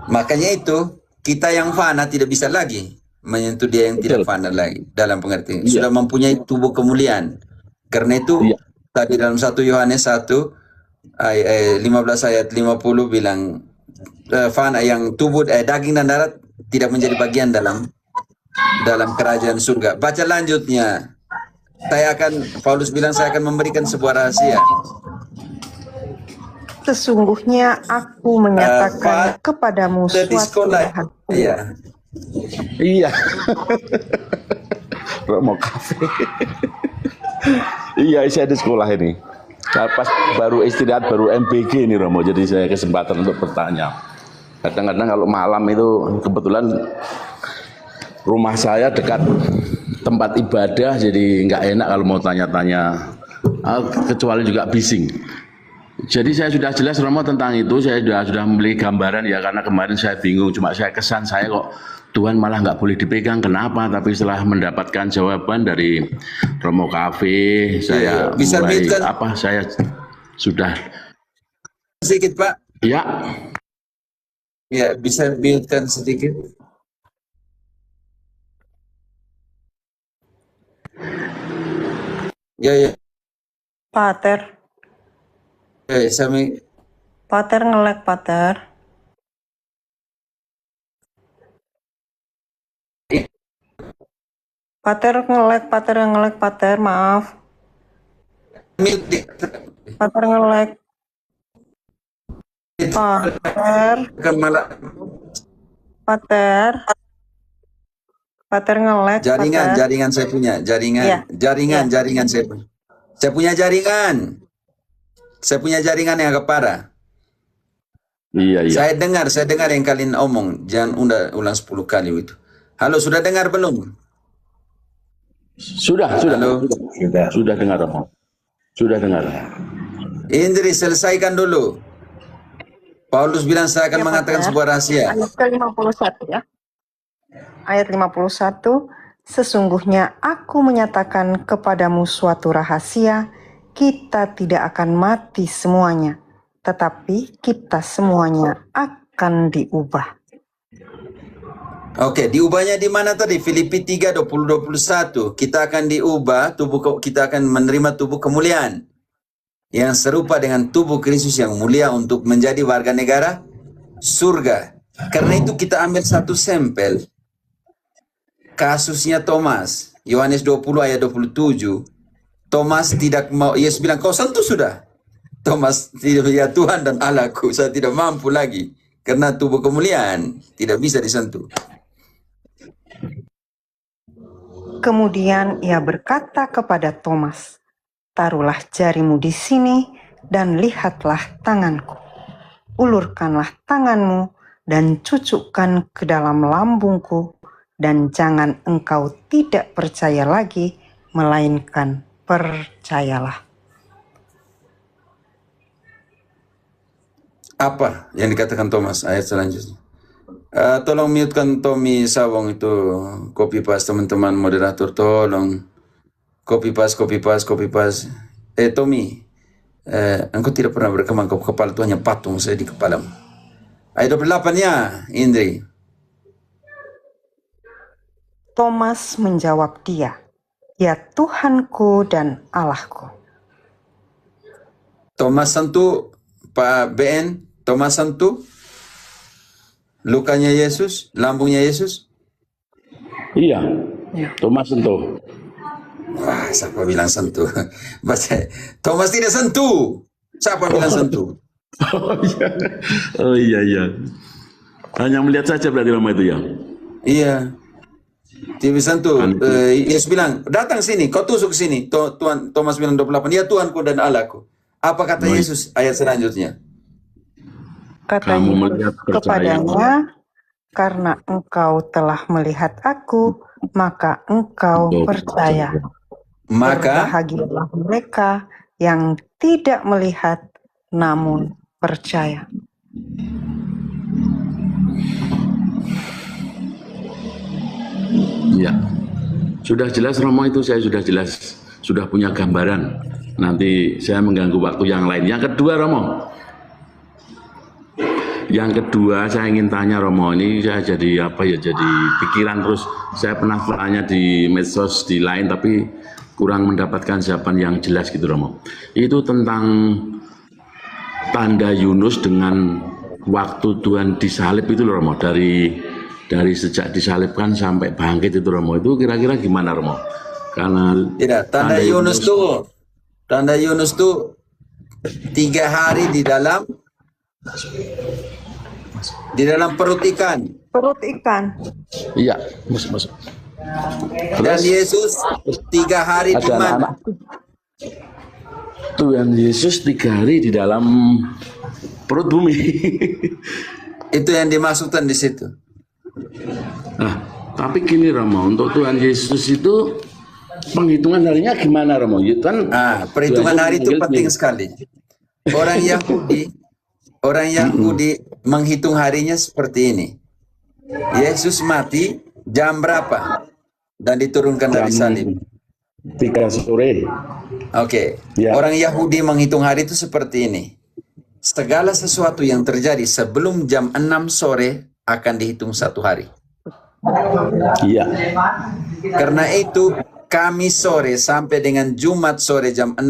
Makanya itu kita yang fana tidak bisa lagi menyentuh dia yang tidak fana lagi dalam pengertian. Sudah mempunyai tubuh kemuliaan. Karena itu tadi dalam 1 Yohanes 1 15 ayat 50 bilang fana yang tubuh daging dan darah tidak menjadi bagian dalam kerajaan surga. Baca lanjutnya. Paulus bilang saya akan memberikan sebuah rahasia. Sesungguhnya aku menyatakan kepadamu suatu rahasia. Iya. Romo Cafe. Iya, saya di sekolah ini. Pas baru istirahat, baru MBG ini Romo, jadi saya kesempatan untuk bertanya. Kadang-kadang kalau malam itu kebetulan rumah saya dekat tempat ibadah, jadi nggak enak kalau mau tanya-tanya, kecuali juga bising. Jadi saya sudah jelas Romo tentang itu, saya sudah membeli gambaran ya, karena kemarin saya bingung, cuma kesan saya kok Tuhan malah nggak boleh dipegang, kenapa? Tapi setelah mendapatkan jawaban dari Romo Cafe, saya bisa mulai saya sudah sedikit Pak. Ya. Ya, bisa mute-kan sedikit. Ya. Pater. Pater nge-lag, Pater. Pater ngelek, Pater, maaf. Pater ngelek. Pater. Kan malah Pater ngelek, Pater. jaringan saya punya, Iya. jaringan saya punya. Saya punya jaringan. Saya punya jaringan yang agak parah. Iya. Saya dengar yang kalian omong. Jangan ulang 10 kali itu. Halo, sudah dengar belum? Sudah. Halo. Sudah dengar Romo. Sudah dengar. Indri, selesaikan dulu. Paulus bilang saya akan mengatakan sebuah rahasia. Ayat ke-51 ya. Ayat 51, sesungguhnya aku menyatakan kepadamu suatu rahasia, kita tidak akan mati semuanya, tetapi kita semuanya akan diubah. Oke, diubahnya di mana tadi? Filipi 3, 20-21. Kita akan diubah, kita akan menerima tubuh kemuliaan yang serupa dengan tubuh Kristus yang mulia untuk menjadi warga negara surga. Karena itu kita ambil satu sampel. Kasusnya Thomas, Yohanes 20 ayat 27. Thomas tidak mau, Yesus bilang, kau sentuh sudah. Thomas tidak, ya Tuhan dan Allahku, saya tidak mampu lagi. Karena tubuh kemuliaan tidak bisa disentuh. Kemudian ia berkata kepada Thomas, taruhlah jarimu di sini dan lihatlah tanganku. Ulurkanlah tanganmu dan cucukkan ke dalam lambungku, dan jangan engkau tidak percaya lagi, melainkan percayalah. Apa yang dikatakan Thomas ayat selanjutnya? Tolong mute-kan Tommy Sawong itu, copy paste teman-teman moderator, tolong copy paste. Tommy, engkau tidak pernah berkembang ke kepala, itu hanya patung saya di kepalamu. Ayat 28-nya, Indri. Thomas menjawab dia, ya Tuhanku dan Allahku. Thomas sentuh, Pak BN, Thomas sentuh lukanya Yesus, lambungnya Yesus. Iya. Thomas sentuh. Wah, siapa bilang sentuh? Baca, Thomas tidak sentuh. Siapa bilang sentuh? Oh iya. Hanya melihat saja berarti Romo itu ya. Iya. Dia bisa sentuh. Yesus bilang, datang sini, kau tusuk sini. Tuhan, Thomas bilang 28, ya Tuhanku dan Allahku. Apa kata Yesus ayat selanjutnya? Kata Yesus kepadanya, karena engkau telah melihat aku, maka engkau percaya. Maka berbahagialah mereka yang tidak melihat namun percaya. Ya, sudah jelas Romo, itu saya sudah jelas, sudah punya gambaran. Nanti saya mengganggu waktu yang lain. Yang kedua Romo, saya ingin tanya Romo, ini saya jadi jadi pikiran terus. Saya pernah tanya di medsos di lain tapi kurang mendapatkan jawaban yang jelas gitu Romo. Itu tentang tanda Yunus dengan waktu Tuhan disalib itu Romo, dari sejak disalibkan sampai bangkit itu Romo, itu kira-kira gimana Romo? Karena tidak, tanda Yunus tuh 3 hari di dalam perut ikan. Iya, masuk. Dan Yesus 3 hari di mana? Tuhan Yesus 3 hari di dalam perut bumi. Itu yang dimaksudkan di situ. Nah, tapi gini Romo, untuk Tuhan Yesus itu penghitungan harinya gimana Romo? Kan perhitungan hari itu penting sekali. Orang Yahudi menghitung harinya seperti ini. Yesus mati jam berapa? Dan diturunkan dari salib. 3 sore. Oke. Ya. Orang Yahudi menghitung hari itu seperti ini. Segala sesuatu yang terjadi sebelum jam 6 sore akan dihitung 1 hari. Iya. Karena itu Kamis sore sampai dengan Jumat sore jam 6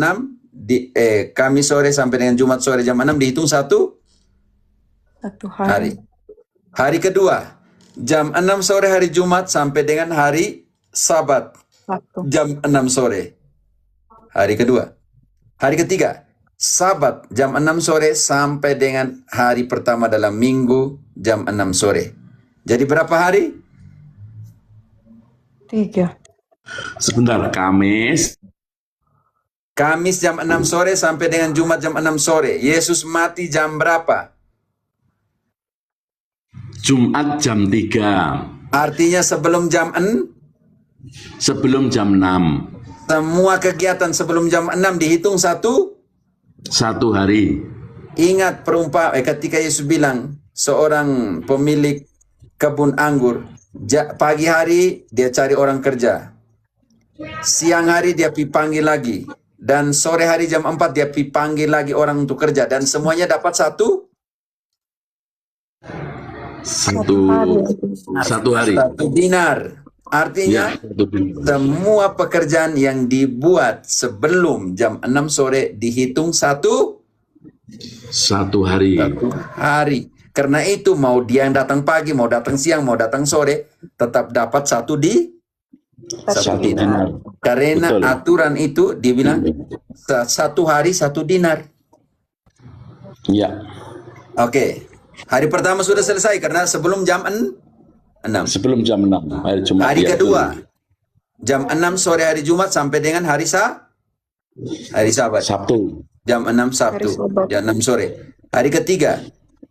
Kamis sore sampai dengan Jumat sore jam 6 dihitung 1 hari. Hari kedua jam 6 sore hari Jumat sampai dengan hari Sabat Sabtu. jam 6 sore. Hari kedua. Hari ketiga, Sabat jam 6 sore sampai dengan hari pertama dalam minggu jam 6 sore. Jadi berapa hari? 3. Sebentar, Kamis. Kamis jam 6 sore sampai dengan Jumat jam 6 sore. Yesus mati jam berapa? Jumat jam 3. Artinya sebelum jam 6. Sebelum jam 6. Semua kegiatan sebelum jam 6 dihitung satu hari. Ingat ketika Yesus bilang seorang pemilik kebun anggur, pagi hari dia cari orang kerja, siang hari dia panggil lagi, dan sore hari jam 4 dia panggil lagi orang untuk kerja, dan semuanya dapat satu hari. Satu dinar. Artinya semua pekerjaan yang dibuat sebelum jam 6 sore dihitung satu hari. Karena itu mau dia yang datang pagi, mau datang siang, mau datang sore, tetap dapat satu dinar. Karena betul. Aturan itu dibilang satu hari satu dinar. Ya. Oke. Hari pertama sudah selesai karena sebelum jam 6. Sebelum jam 6 hari Jumat. Hari kedua jam 6 sore hari Jumat sampai dengan hari Sabat. Sabtu. Jam 6 Sabtu. Jam 6 sore. Hari ketiga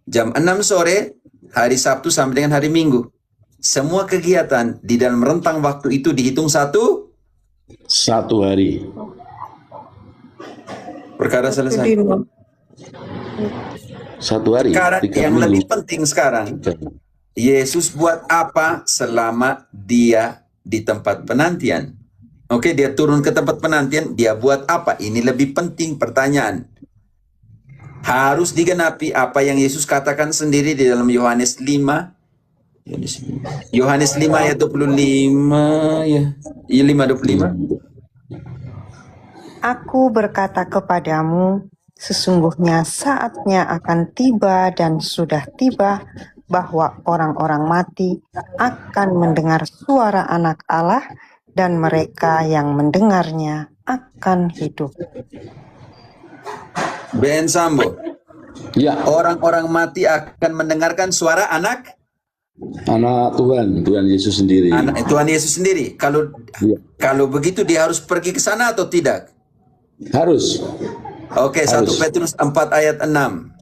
jam 6 sore hari Sabtu sampai dengan hari Minggu. Semua kegiatan di dalam rentang waktu itu dihitung satu hari. Perkara selesai. Satu hari. Sekarang yang lebih penting sekarang, Yesus buat apa selama dia di tempat penantian? Oke, dia turun ke tempat penantian, dia buat apa? Ini lebih penting pertanyaan. Harus digenapi apa yang Yesus katakan sendiri di dalam Yohanes 5. Yohanes 5 ayat 25 ya. 5:25. Aku berkata kepadamu, sesungguhnya saatnya akan tiba dan sudah tiba bahwa orang-orang mati akan mendengar suara Anak Allah dan mereka yang mendengarnya akan hidup. Ben Sambo. Ya. Orang-orang mati akan mendengarkan suara anak Tuhan Yesus sendiri. Tuhan Yesus sendiri. Kalau begitu dia harus pergi ke sana atau tidak? Harus. Oke, 1 Petrus 4 ayat 6.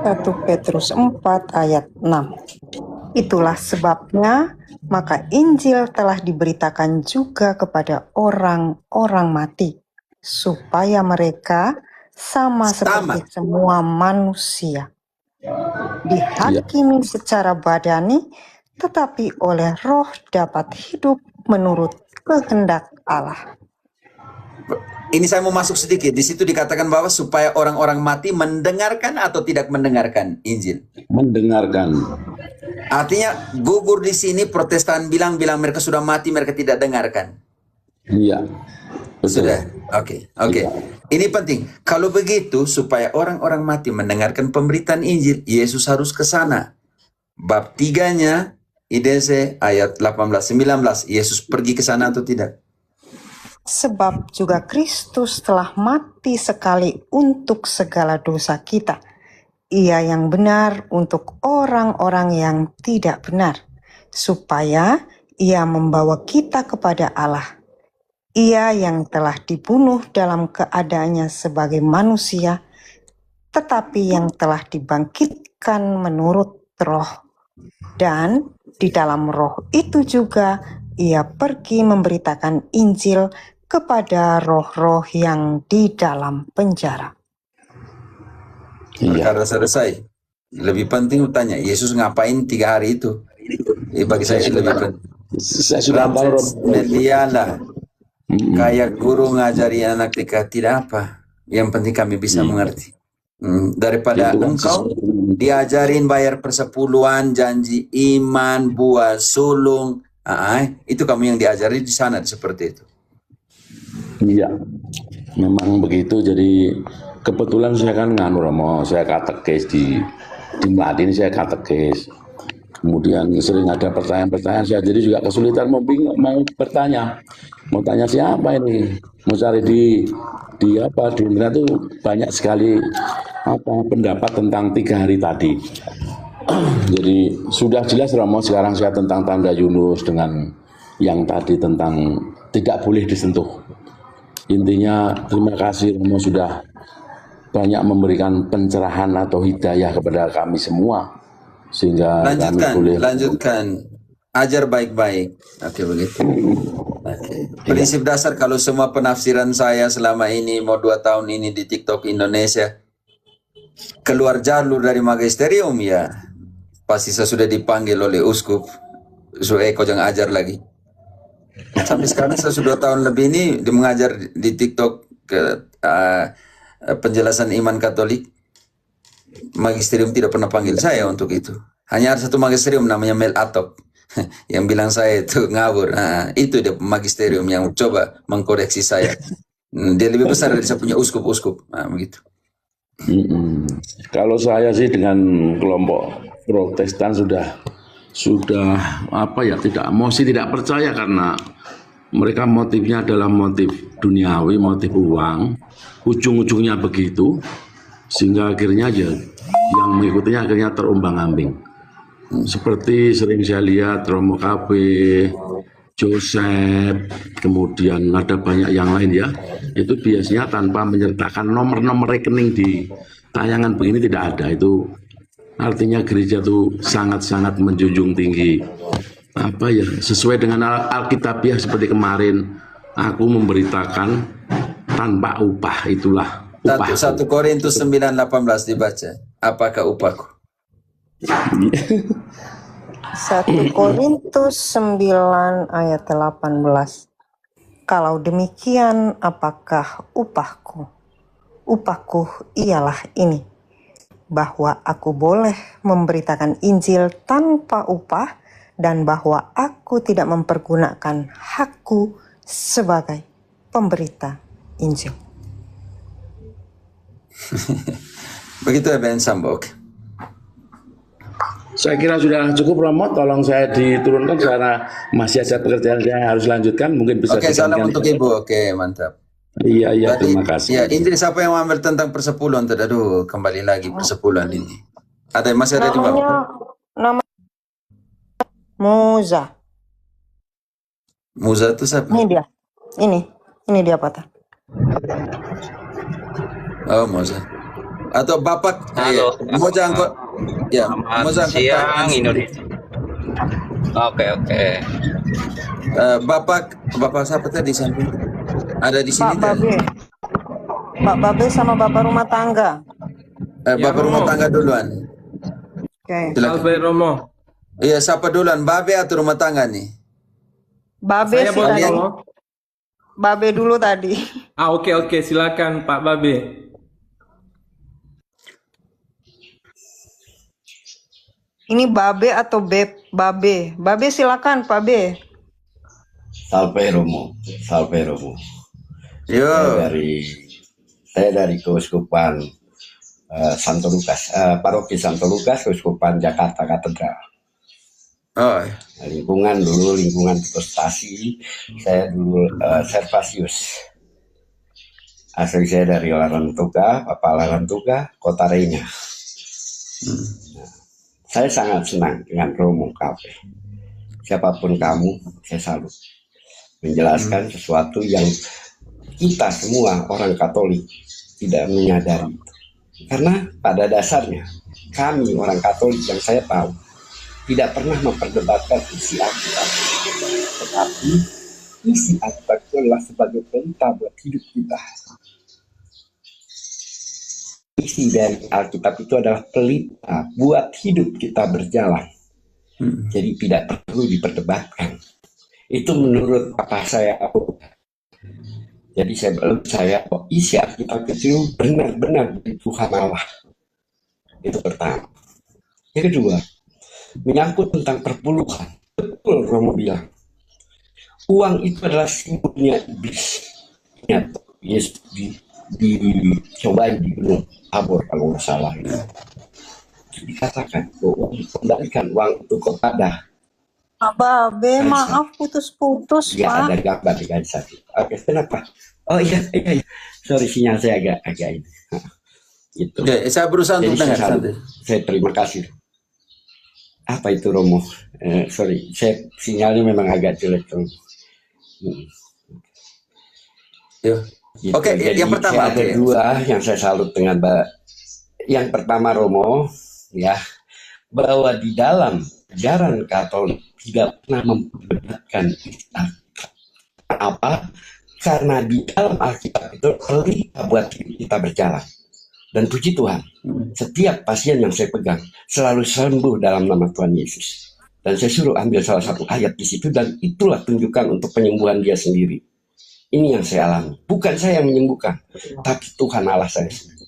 1 Petrus 4 ayat 6. Itulah sebabnya maka Injil telah diberitakan juga kepada orang-orang mati, supaya mereka sama seperti semua manusia dihakimi secara badani, tetapi oleh roh dapat hidup menurut kehendak Allah. Ini saya mau masuk sedikit. Di situ dikatakan bahwa supaya orang-orang mati mendengarkan atau tidak mendengarkan Injil. Mendengarkan. Artinya gugur di sini Protestan bilang mereka sudah mati, mereka tidak dengarkan. Iya. Sudah. Oke. Ya. Ini penting. Kalau begitu supaya orang-orang mati mendengarkan pemberitaan Injil, Yesus harus ke sana. Bab 3-nya IDC ayat 18-19. Yesus pergi ke sana atau tidak? Sebab juga Kristus telah mati sekali untuk segala dosa kita. Ia yang benar untuk orang-orang yang tidak benar, supaya ia membawa kita kepada Allah. Ia yang telah dibunuh dalam keadaannya sebagai manusia, tetapi yang telah dibangkitkan menurut roh. Dan di dalam roh itu juga ia pergi memberitakan Injil kepada roh-roh yang di dalam penjara. Perkara selesai. Lebih penting tanya, Yesus ngapain 3 hari itu? Bagi saya lebih penting. Saya sudah tahu. Medialah. Kayak guru ngajari anak TK tidak apa. Yang penting kami bisa mengerti. Daripada engkau diajarin bayar persepuluhan, janji iman, buah sulung. Itu kamu yang diajari di sana seperti itu. Iya, memang begitu. Jadi kebetulan saya kan nganu Romo, saya katekes di Melati ini, saya katekes. Kemudian sering ada pertanyaan-pertanyaan, saya jadi juga kesulitan mau bertanya. Mau tanya siapa ini? Mau cari di internet itu banyak sekali pendapat tentang 3 hari tadi. Jadi sudah jelas Romo sekarang saya tentang tanda Yunus dengan yang tadi tentang tidak boleh disentuh. Intinya terima kasih Romo sudah banyak memberikan pencerahan atau hidayah kepada kami semua sehingga lanjutkan ajar baik-baik. Oke, begitu. Prinsip dasar kalau semua penafsiran saya selama ini mau 2 tahun ini di TikTok Indonesia keluar jalur dari magisterium, ya pasti saya sudah dipanggil oleh uskup kau jangan ajar lagi. Sampai sekarang saya sudah 2 tahun lebih ini mengajar di TikTok penjelasan iman Katolik. Magisterium tidak pernah panggil saya untuk itu. Hanya ada satu magisterium namanya Mel Atok yang bilang saya itu ngawur. Nah, itu dia magisterium yang coba mengkoreksi saya. Dia lebih besar dari saya punya uskup-uskup. Nah, begitu. Kalau saya sih dengan kelompok Protestan sudah tidak percaya karena mereka motifnya adalah motif duniawi, motif uang, ujung-ujungnya begitu, sehingga akhirnya aja yang mengikutinya akhirnya terombang-ambing. Seperti sering saya lihat Romo KB, Joseph, kemudian ada banyak yang lain ya, itu biasanya tanpa menyertakan nomor-nomor rekening di tayangan begini tidak ada. Itu artinya gereja itu sangat-sangat menjunjung tinggi sesuai dengan Alkitabiah seperti kemarin aku memberitakan tanpa upah, itulah upah. 1 Korintus 9:18 dibaca. Apakah upahku? 1 Korintus 9 ayat 18. Kalau demikian, apakah upahku? Upahku ialah ini, bahwa aku boleh memberitakan Injil tanpa upah dan bahwa aku tidak mempergunakan hakku sebagai pemberita Injil. Begitu ya Ben Sambok. Saya kira sudah cukup Romo, tolong saya diturunkan karena masih ada pekerjaan saya harus lanjutkan, mungkin bisa. Oke, salam untuk Ibu. Oke, mantap. Iya, terima kasih. Ya, intinya siapa yang ambil tentang persepuluhan? Aduh, kembali lagi persepuluhan ini. Masih ada di bawah. Nama Muza. Muza itu siapa? Ini dia. Ini dia Pak. Oh, Muza. Atau Bapak? Halo. Muza angkot. Ya, Muza angkot. Siang Indonesia. Oke. Bapak siapa tadi samping? Ada di sini. Pak Babe sama Bapak rumah tangga. Bapak rumah tangga duluan. Oke. Salve Romo. Iya, siapa duluan? Babe atau rumah tangga nih? Babe Saya sih boleh tadi. Romo? Babe dulu tadi. Oke, silakan Pak Babe. Ini Babe atau Babe? Babe silakan Pak B. Salve Romo. Yo. Saya dari Keuskupan Santo Lukas, Paroki Santo Lukas, Keuskupan Jakarta Katedral. Oh. Lingkungan prestasi. Saya dulu Servasius. Asli saya dari Larantuka, Papa Larantuka, Kota Reina. Saya sangat senang dengan Romo Cafe. Siapapun kamu, saya salut. Menjelaskan sesuatu yang kita semua orang Katolik tidak menyadari. Karena pada dasarnya kami orang Katolik yang saya tahu tidak pernah memperdebatkan isi Alkitab, tetapi isi Alkitab itu adalah sebagai pelita buat hidup kita. Isi dari Alkitab itu adalah pelita buat hidup kita berjalan. Jadi tidak perlu diperdebatkan. Itu menurut apa saya. Jadi saya percaya isi Alkitab itu benar-benar dari Tuhan Allah. Itu pertama. Yang kedua, menyangkut tentang perpuluhan. Betul Romo bilang. Uang itu adalah simbolnya iblis. Ingat, Yesus dicobain di Gunung Tabor kalau nggak salah. dikatakan bahwa kembalikan uang itu kepada. Pak Babe, maaf putus-putus, Ya, Pak. ada gambar di garis satu. Oke, kenapa? Oh iya. Sorry, sinyal saya agak ini. Gitu. Ya, saya berusaha untuk dengar. Saya terima kasih. Apa itu Romo? Sorry, sinyalnya memang agak jelek. Gitu. Oke, yang pertama ada dua yang saya salut dengan yang pertama Romo, ya, bahwa di dalam ajaran Katolik tidak pernah memperdebatkan apa, karena di dalam Alkitab itu pelita buat kita berjalan. Dan puji Tuhan, setiap pasien yang saya pegang selalu sembuh dalam nama Tuhan Yesus. Dan saya suruh ambil salah satu ayat di situ, dan itulah tunjukkan untuk penyembuhan dia sendiri. Ini yang saya alami. Bukan saya yang menyembuhkan, tapi Tuhan Allah saya sendiri.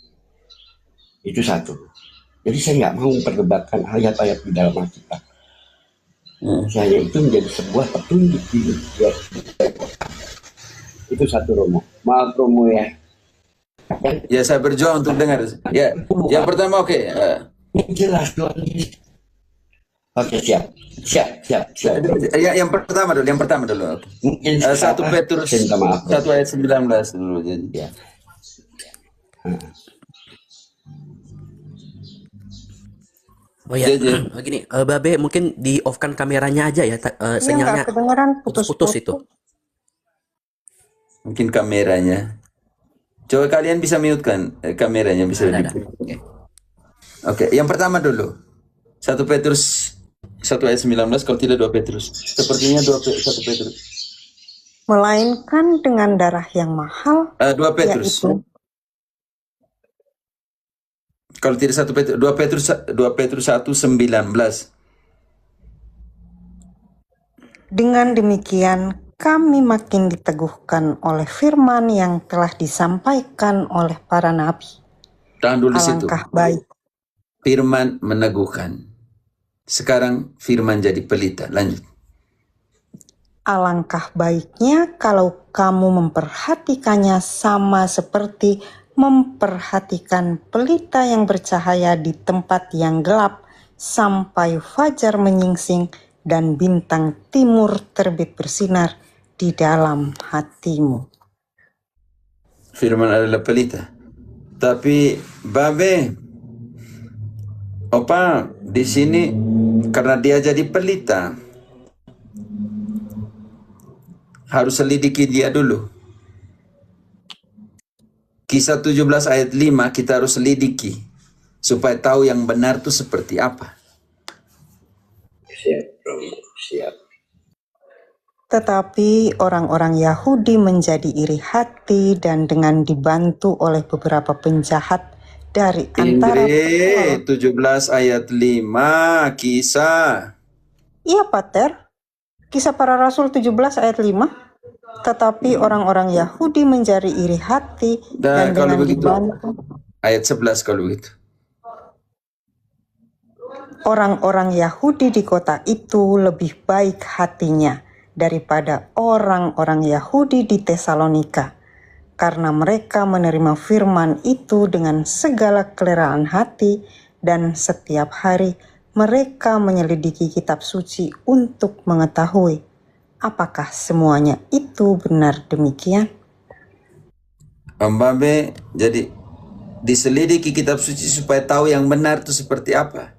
Itu satu. Jadi saya nggak mau memperdebatkan ayat-ayat di dalam Alkitab. Saya itu menjadi sebuah petunjuk di hidup. Itu satu Romo. Maaf Romo ya. Ya, saya berjuang untuk dengar. Ya, yang pertama oke. Ini jelas Tuhan. Oke, siap. Yang pertama dulu. Mungkin 1 Petrus 1 ayat 19 dulu jadi. Ya. Oh ya, gini, Babe mungkin di off-kan kameranya aja ya, sinyalnya kedengeran putus-putus itu. Mungkin kameranya. Coba kalian bisa mute-kan kameranya, bisa. Oke, yang pertama dulu. 1 Petrus 1 ayat 19, kalau tidak 2 Petrus. Sepertinya 1 Petrus. Melainkan dengan darah yang mahal, 2 Petrus. yaitu Kalau tidak 1 Petrus, 2 Petrus 1:19. dengan demikian kami makin diteguhkan oleh firman yang telah disampaikan oleh para nabi. Tahan dulu di situ. Alangkah baik. Firman meneguhkan. Sekarang firman jadi pelita. Lanjut. Alangkah baiknya kalau kamu memperhatikannya sama seperti memperhatikan pelita yang bercahaya di tempat yang gelap sampai fajar menyingsing dan bintang timur terbit bersinar di dalam hatimu. Firman adalah pelita. Tapi Babe, Opa di sini karena dia jadi pelita, harus selidiki dia dulu. Kisah 17 ayat 5 kita harus selidiki supaya tahu yang benar itu seperti apa. Siap. Tetapi orang-orang Yahudi menjadi iri hati dan dengan dibantu oleh beberapa penjahat dari antara 17 ayat 5 Kisah. Iya, Pater. Kisah Para Rasul 17 ayat 5. Tetapi orang-orang Yahudi menjadi iri hati dan dengan dibantu. Ayat 11 kalau begitu. Orang-orang Yahudi di kota itu lebih baik hatinya daripada orang-orang Yahudi di Tesalonika, karena mereka menerima firman itu dengan segala keleraan hati, dan setiap hari mereka menyelidiki kitab suci untuk mengetahui apakah semuanya itu benar demikian. Babe, jadi diselidiki kitab suci supaya tahu yang benar itu seperti apa.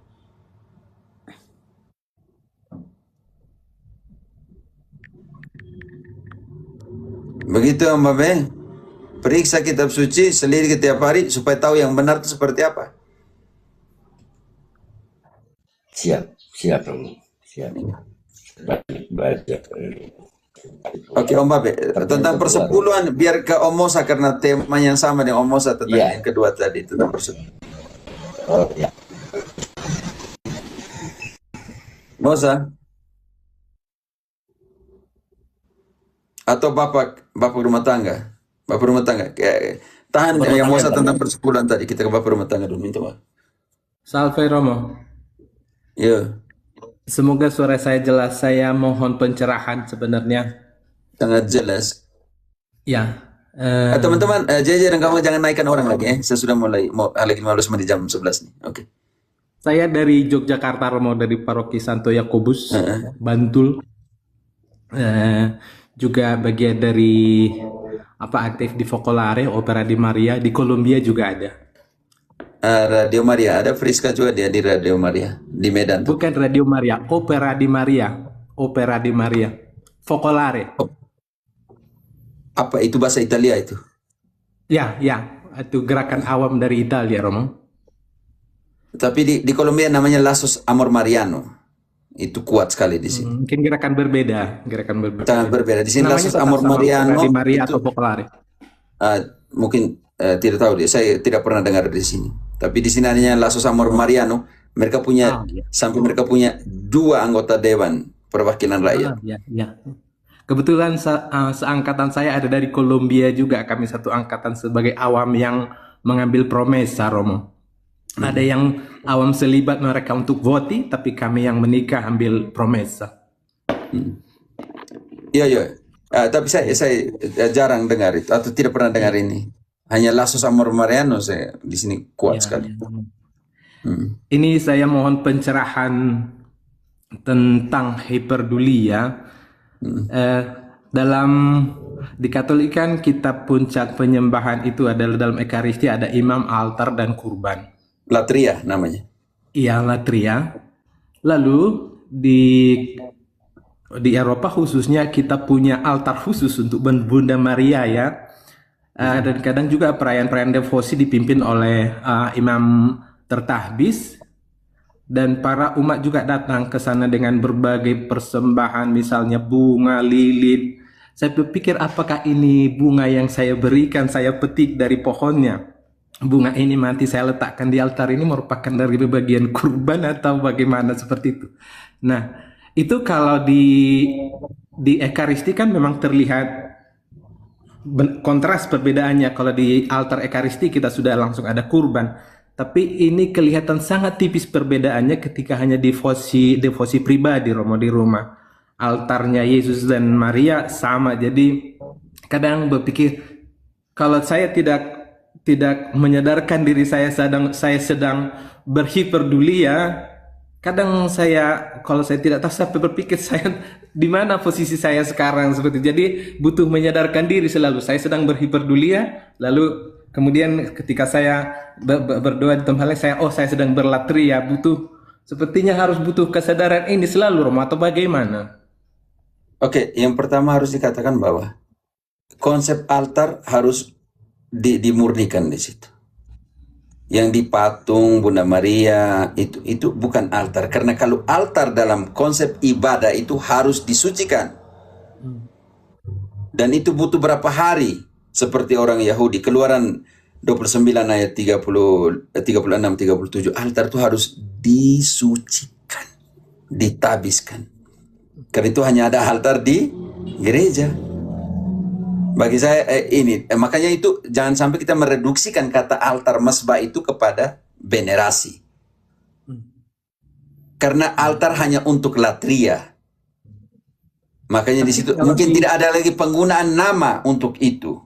Begitu Babe, periksa kitab suci, selidiki tiap hari supaya tahu yang benar itu seperti apa. Siap Romo. Siap. Oke Om Babe, tentang persepuluhan biar ke Om Mosa karena tema yang sama dengan Om Mosa tentang yang kedua tadi tentang persepuluhan. Oh ya. Mosa atau bapak rumah tangga, tahan yang Mosa tentang persepuluhan tadi, kita ke bapak rumah tangga dulu, minta maaf. Salve Romo. Yo. Semoga suara saya jelas. Saya mohon pencerahan sebenarnya. Sangat jelas. Ya. Teman-teman, JJ dan kamu jangan naikkan orang lagi. Saya sudah mulai lagi 15 menit jam 11 nih. Oke. Saya dari Yogyakarta, Romo, dari Paroki Santo Yakobus, Bantul. Juga bagian dari aktif di Focolare, Opera di Maria, di Kolombia juga ada. Radio Maria, ada Friska juga dia di Radio Maria di Medan. Bukan Radio Maria, Opera di Maria, Opera di Maria, Focolare. Apa itu bahasa Italia itu? Ya, itu gerakan awam dari Italia, Romo. Tapi di Kolombia namanya Lazos Amor Mariano. Itu kuat sekali di sini. Mungkin gerakan berbeda. Sangat berbeda. Di sini Namanya Lazos tetap Amor sama, Mariano Opera di Maria itu atau Focolare. mungkin tidak tahu dia. Saya tidak pernah dengar di sini. Tapi di sini hanya Lazos Amor Mariano. Mereka punya sampai mereka punya 2 anggota dewan perwakilan rakyat. Ya. Kebetulan seangkatan saya ada dari Kolombia juga. Kami satu angkatan sebagai awam yang mengambil promesa, Romo. Ada yang awam selibat mereka untuk voti, tapi kami yang menikah ambil promesa. Iya. Tapi saya jarang dengar itu atau tidak pernah dengar ini. Hanya Lazos Amor Mariano saya di sini kuat sekali. Ini saya mohon pencerahan tentang hiperdulia. Dalam di Katolik kan kitab puncak penyembahan itu adalah dalam Ekaristi ada imam, altar, dan kurban. Latria namanya. Iya, latria. Lalu di Eropa khususnya kita punya altar khusus untuk Bunda Maria ya. Dan kadang juga perayaan-perayaan devosi dipimpin oleh imam tertahbis, dan para umat juga datang ke sana dengan berbagai persembahan, misalnya bunga, lilin. Saya berpikir apakah ini bunga yang saya berikan, saya petik dari pohonnya. Bunga ini nanti saya letakkan di altar ini merupakan dari bagian kurban atau bagaimana seperti itu. Nah, itu kalau di Ekaristi kan memang terlihat kontras perbedaannya. Kalau di altar Ekaristi kita sudah langsung ada kurban. Tapi ini kelihatan sangat tipis perbedaannya ketika hanya devosi pribadi, Romo, di rumah. Altarnya Yesus dan Maria sama. Jadi kadang berpikir kalau saya tidak menyadarkan diri saya sedang berhiperdulia, kadang kalau saya tidak tahu sampai berpikir saya di mana posisi saya sekarang seperti itu. Jadi butuh menyadarkan diri selalu saya sedang berhiperdulia, lalu kemudian ketika saya berdoa di tempat lain saya sedang berlatria, sepertinya harus butuh kesadaran ini selalu, Romo, atau bagaimana? Oke, yang pertama harus dikatakan bahwa konsep altar harus dimurnikan di situ. Yang di patung Bunda Maria itu bukan altar, karena kalau altar dalam konsep ibadah itu harus disucikan. Dan itu butuh berapa hari, seperti orang Yahudi. Keluaran 29 ayat 36 37, altar itu harus disucikan, ditabiskan. Karena itu hanya ada altar di gereja. Bagi saya makanya itu jangan sampai kita mereduksikan kata altar mesbah itu kepada venerasi. Karena altar hanya untuk latria. Makanya di situ mungkin tidak ada lagi penggunaan nama untuk itu.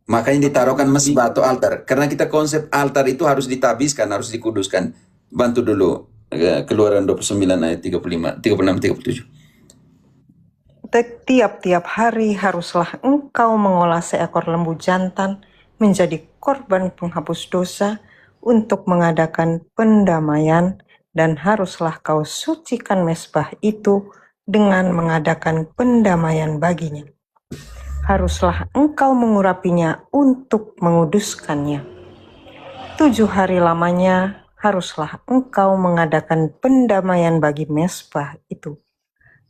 Makanya ditaruhkan mesbah atau altar. Karena kita konsep altar itu harus ditabiskan, harus dikuduskan. Bantu dulu Keluaran 29 ayat 36 37. Tiap-tiap hari haruslah engkau mengolah seekor lembu jantan menjadi korban penghapus dosa untuk mengadakan pendamaian, dan haruslah kau sucikan mesbah itu dengan mengadakan pendamaian baginya. Haruslah engkau mengurapinya untuk menguduskannya. 7 hari lamanya haruslah engkau mengadakan pendamaian bagi mesbah itu.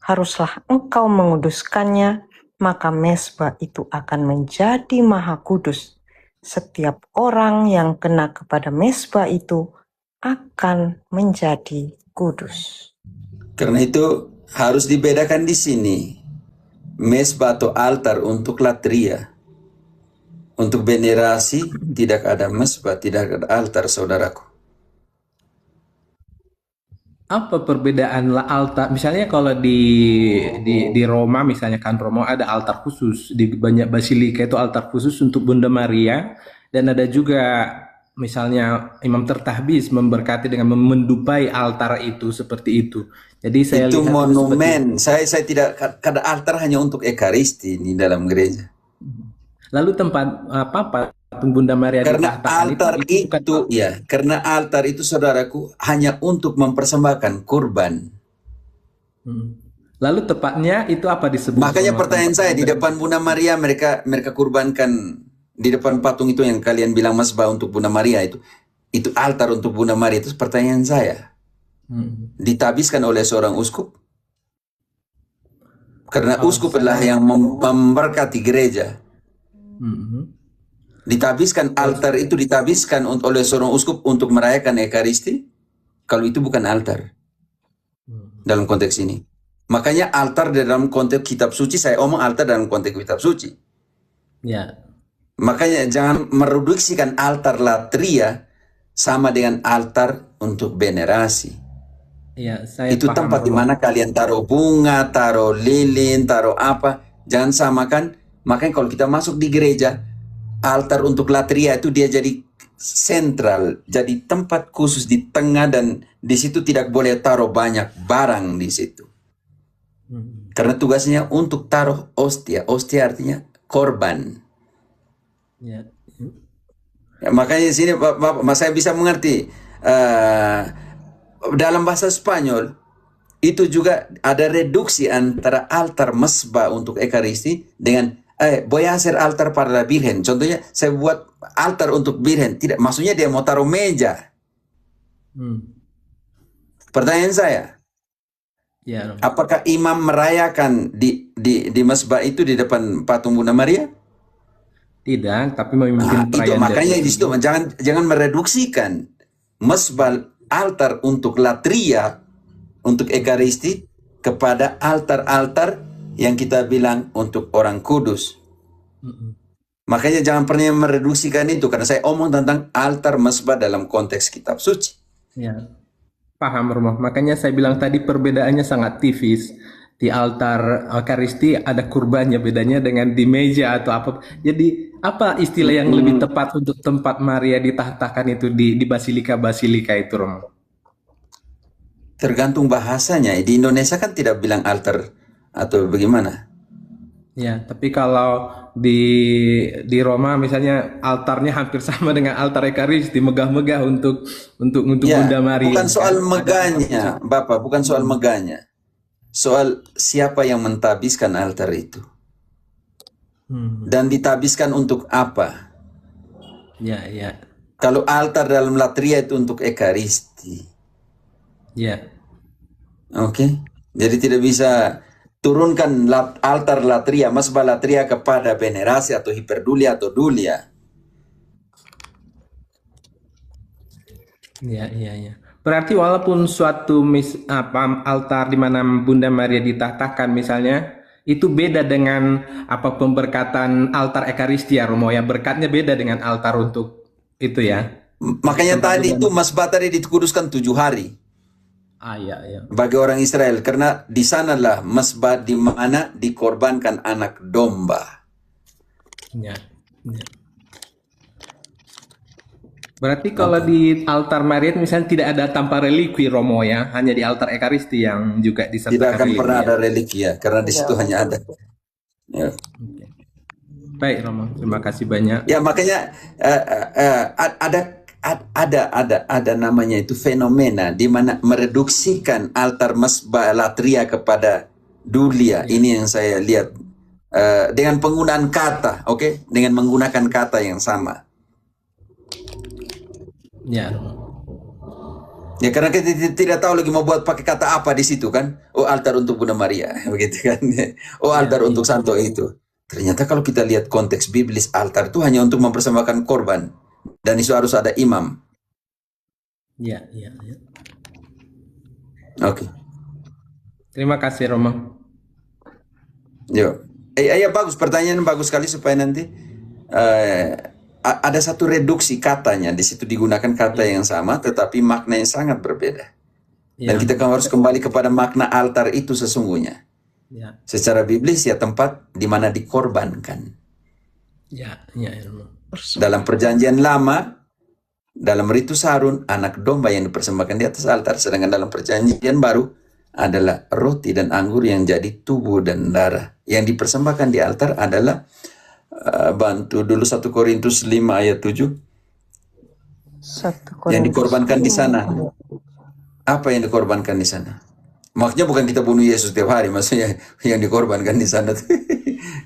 Haruslah engkau menguduskannya, maka mesbah itu akan menjadi maha kudus. Setiap orang yang kena kepada mesbah itu akan menjadi kudus. Karena itu harus dibedakan di sini. Mesbah atau altar untuk latria. Untuk venerasi tidak ada mesbah, tidak ada altar, saudaraku. Apa perbedaan altar? Misalnya kalau di Roma, misalnya kan Roma ada altar khusus, di banyak basilika itu altar khusus untuk Bunda Maria, dan ada juga misalnya Imam Tertahbis memberkati dengan mendupai altar itu seperti itu. Jadi saya Itu lihat monumen. Saya tidak, kada altar hanya untuk ekaristi di dalam gereja. lalu tempat patung Bunda Maria Karena ditahtakan altar itu, ya, karena altar itu saudaraku hanya untuk mempersembahkan kurban. Lalu tepatnya itu apa disebut? Makanya pertanyaan saya, di depan Bunda Maria mereka kurbankan, di depan patung itu yang kalian bilang masbah untuk Bunda Maria itu altar untuk Bunda Maria, itu pertanyaan saya. Ditabiskan oleh seorang uskup? Karena uskup adalah yang memberkati gereja. Ditabiskan altar itu ditabiskan oleh seorang uskup untuk merayakan ekaristi? Kalau itu bukan altar dalam konteks ini. Makanya altar dalam konteks kitab suci, saya omong altar dalam konteks kitab suci. Ya. Makanya jangan mereduksikan altar latria sama dengan altar untuk venerasi. Ya, saya Itu paham, tempat di Romo. mana kalian taruh bunga, taruh lilin, taruh apa. Jangan samakan. Makanya kalau kita masuk di gereja, altar untuk latria itu dia jadi sentral, jadi tempat khusus di tengah, dan di situ tidak boleh taruh banyak barang di situ. Karena tugasnya untuk taruh ostia. Ostia artinya korban. Ya. Ya, makanya di sini Bapak, saya bisa mengerti dalam bahasa Spanyol itu juga ada reduksi antara altar mesbah untuk ekaristi dengan voy a hacer altar para la Virgen. Contohnya saya buat altar untuk Virgen. Tidak, maksudnya dia mau taruh meja. Pertanyaan saya, Ya, apakah imam merayakan di mesbah itu di depan patung Bunda Maria? tidak, tapi memimpin Itu perayaan makanya dari di situ jangan mereduksikan mesbah altar untuk latria, untuk ekaristi kepada altar-altar yang kita bilang untuk orang kudus. Makanya jangan pernah mereduksikan itu, karena saya omong tentang altar mesbah dalam konteks kitab suci. Ya, paham Romo. Makanya saya bilang tadi perbedaannya sangat tipis. Di altar Ekaristi ada kurbannya, bedanya dengan di meja atau apa. Jadi apa istilah yang lebih tepat untuk tempat Maria ditahtakan itu di basilika-basilika itu, Romo? Tergantung bahasanya. Di Indonesia kan tidak bilang altar atau bagaimana. Ya, tapi kalau di Roma misalnya altarnya hampir sama dengan altar Ekaristi, megah-megah untuk Ya, Bunda Maria. bukan soal megahnya, Bapak, bukan soal megahnya. Soal siapa yang mentabiskan altar itu. Dan ditabiskan untuk apa? Ya, ya. Kalau altar dalam latria itu untuk ekaristi. Ya. Oke. Jadi tidak bisa turunkan altar latria, mesbah latria kepada venerasi atau hiperdulia atau dulia. Ya, ya, ya. Berarti walaupun suatu altar di mana Bunda Maria ditahtakan misalnya, itu beda dengan pemberkatan altar Ekaristi ya, Romo, ya, berkatnya beda dengan altar untuk itu ya. Makanya tadi itu mesbah tadi dikuduskan 7 hari. Ya, ya. Bagi orang Israel, karena di sanalah mesbah di mana dikorbankan anak domba. Ya, ya. Berarti kalau di altar Maria misalnya tidak ada tanpa relikwi, Romo, ya, hanya di altar Ekaristi yang juga disertakan Tidak akan relikwi, pernah ya? ada religi ya, karena di situ hanya ada. Ya. Baik, Romo, terima kasih banyak. Ya, makanya ada namanya itu fenomena di mana mereduksikan altar mesbah latria kepada dulia. Ini yang saya lihat dengan penggunaan kata, oke? Dengan menggunakan kata yang sama. Ya. Ya, karena kita tidak tahu lagi mau buat pakai kata apa di situ kan? Oh, altar untuk Bunda Maria, begitu kan? Oh, altar untuk santo itu. Ternyata kalau kita lihat konteks biblis, altar itu hanya untuk mempersembahkan korban, dan itu harus ada imam. Ya, ya, ya. Oke. Terima kasih, Romo. Yo. Ya, bagus, pertanyaan bagus sekali supaya nanti ada satu reduksi katanya di situ, digunakan kata yang sama tetapi makna yang sangat berbeda. Dan kita harus kembali kepada makna altar itu sesungguhnya. Ya. Secara biblis ya tempat di mana dikorbankan. Ya, ya, Romo. Dalam perjanjian lama Dalam ritus Harun, anak domba yang dipersembahkan di atas altar, sedangkan dalam perjanjian baru adalah roti dan anggur yang jadi tubuh dan darah. Yang dipersembahkan di altar adalah bantu dulu 1 Korintus 5 ayat 7. 1 Yang Korintus dikorbankan di sana. Apa yang dikorbankan di sana? Maksudnya bukan kita bunuh Yesus tiap hari, maksudnya yang dikorbankan di sana.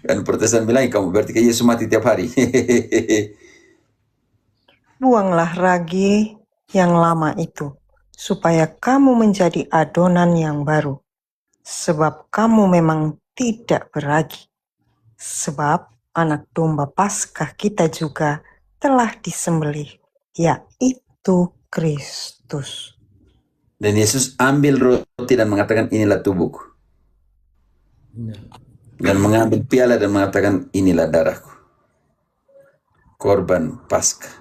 Kan Protestan bilang, kamu berarti ke Yesus mati tiap hari. Buanglah ragi yang lama itu, supaya kamu menjadi adonan yang baru, sebab kamu memang tidak beragi. Sebab anak domba Paskah kita juga telah disembelih, yaitu Kristus. Dan Yesus ambil roti dan mengatakan, inilah tubuhku. Dan mengambil piala dan mengatakan, inilah darahku. Korban Paskah,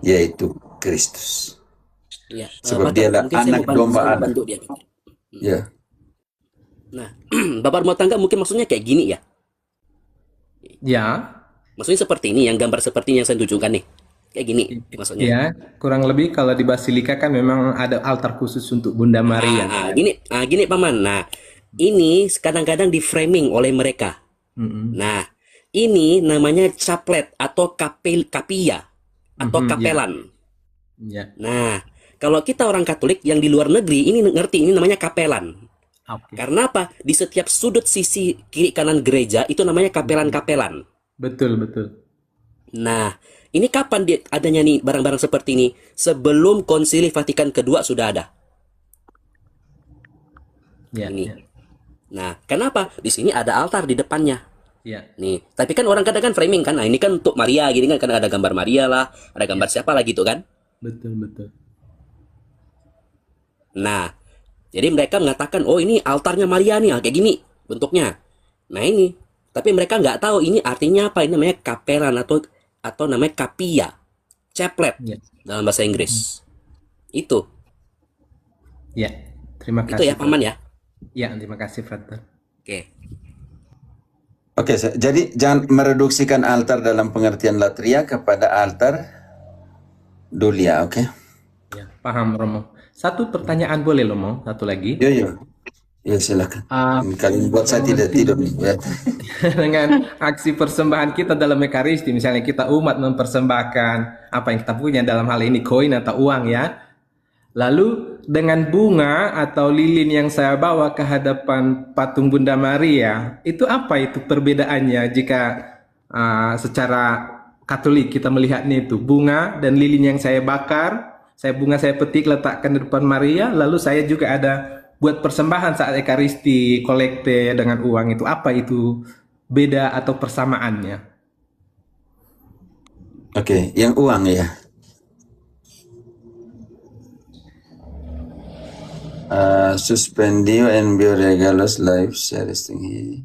yaitu Kristus. Ya, Sebab Pak, dialah mungkin saya anak mau domba saya mau Allah. bantu dia. Ya. Nah, Bapak rumah tangga mungkin maksudnya kayak gini ya. Ya, Maksudnya seperti ini, yang gambar seperti ini yang saya tunjukkan nih. Kayak gini maksudnya. ya, kurang lebih kalau di Basilika kan memang ada altar khusus untuk Bunda Maria. Gini Paman. Nah, ini kadang-kadang di framing oleh mereka. Nah, ini namanya chaplet atau kapia atau kapelan. Ya. Nah, kalau kita orang Katolik yang di luar negeri ini ngerti ini namanya kapelan. Oke. Karena apa? Di setiap sudut sisi kiri kanan gereja itu namanya kapelan-kapelan. Betul, betul. Nah, ini kapan adanya nih barang-barang seperti ini? Sebelum Konsili Vatikan kedua sudah ada. Ya, Ini. ya, Nah, kenapa? Di sini ada altar di depannya. ya. Nih, tapi kan orang kadang kan framing kan. Nah, ini kan untuk Maria gini kan, kadang ada gambar Maria lah, ada gambar siapa lah gitu kan. Betul, betul. Nah, jadi mereka mengatakan, oh ini altarnya Maria nih, kayak gini bentuknya. Nah ini, tapi mereka nggak tahu ini artinya apa. Ini namanya kapelan atau namanya kapia, chaplet dalam bahasa Inggris. Itu. Ya, terima kasih. Itu ya Paman ya. Ya, terima kasih Frater. Oke. Oke, jadi jangan mereduksikan altar dalam pengertian latria kepada altar dulia, oke? Ya, paham Romo. Satu pertanyaan boleh Romo? Satu lagi. Ya, silakan. Kalian buat saya tidak tidur nih. Ya. Dengan aksi persembahan kita dalam Ekaristi, misalnya kita umat mempersembahkan apa yang kita punya, dalam hal ini koin atau uang ya. Lalu dengan bunga atau lilin yang saya bawa ke hadapan patung Bunda Maria, itu apa itu perbedaannya jika secara Katolik kita melihatnya itu bunga dan lilin yang saya bakar, saya petik letakkan di depan Maria, lalu saya juga ada buat persembahan saat Ekaristi, kolekte dengan uang itu, apa itu beda atau persamaannya? Oke, yang uang ya. Suspendio envio regalos live series tinggi.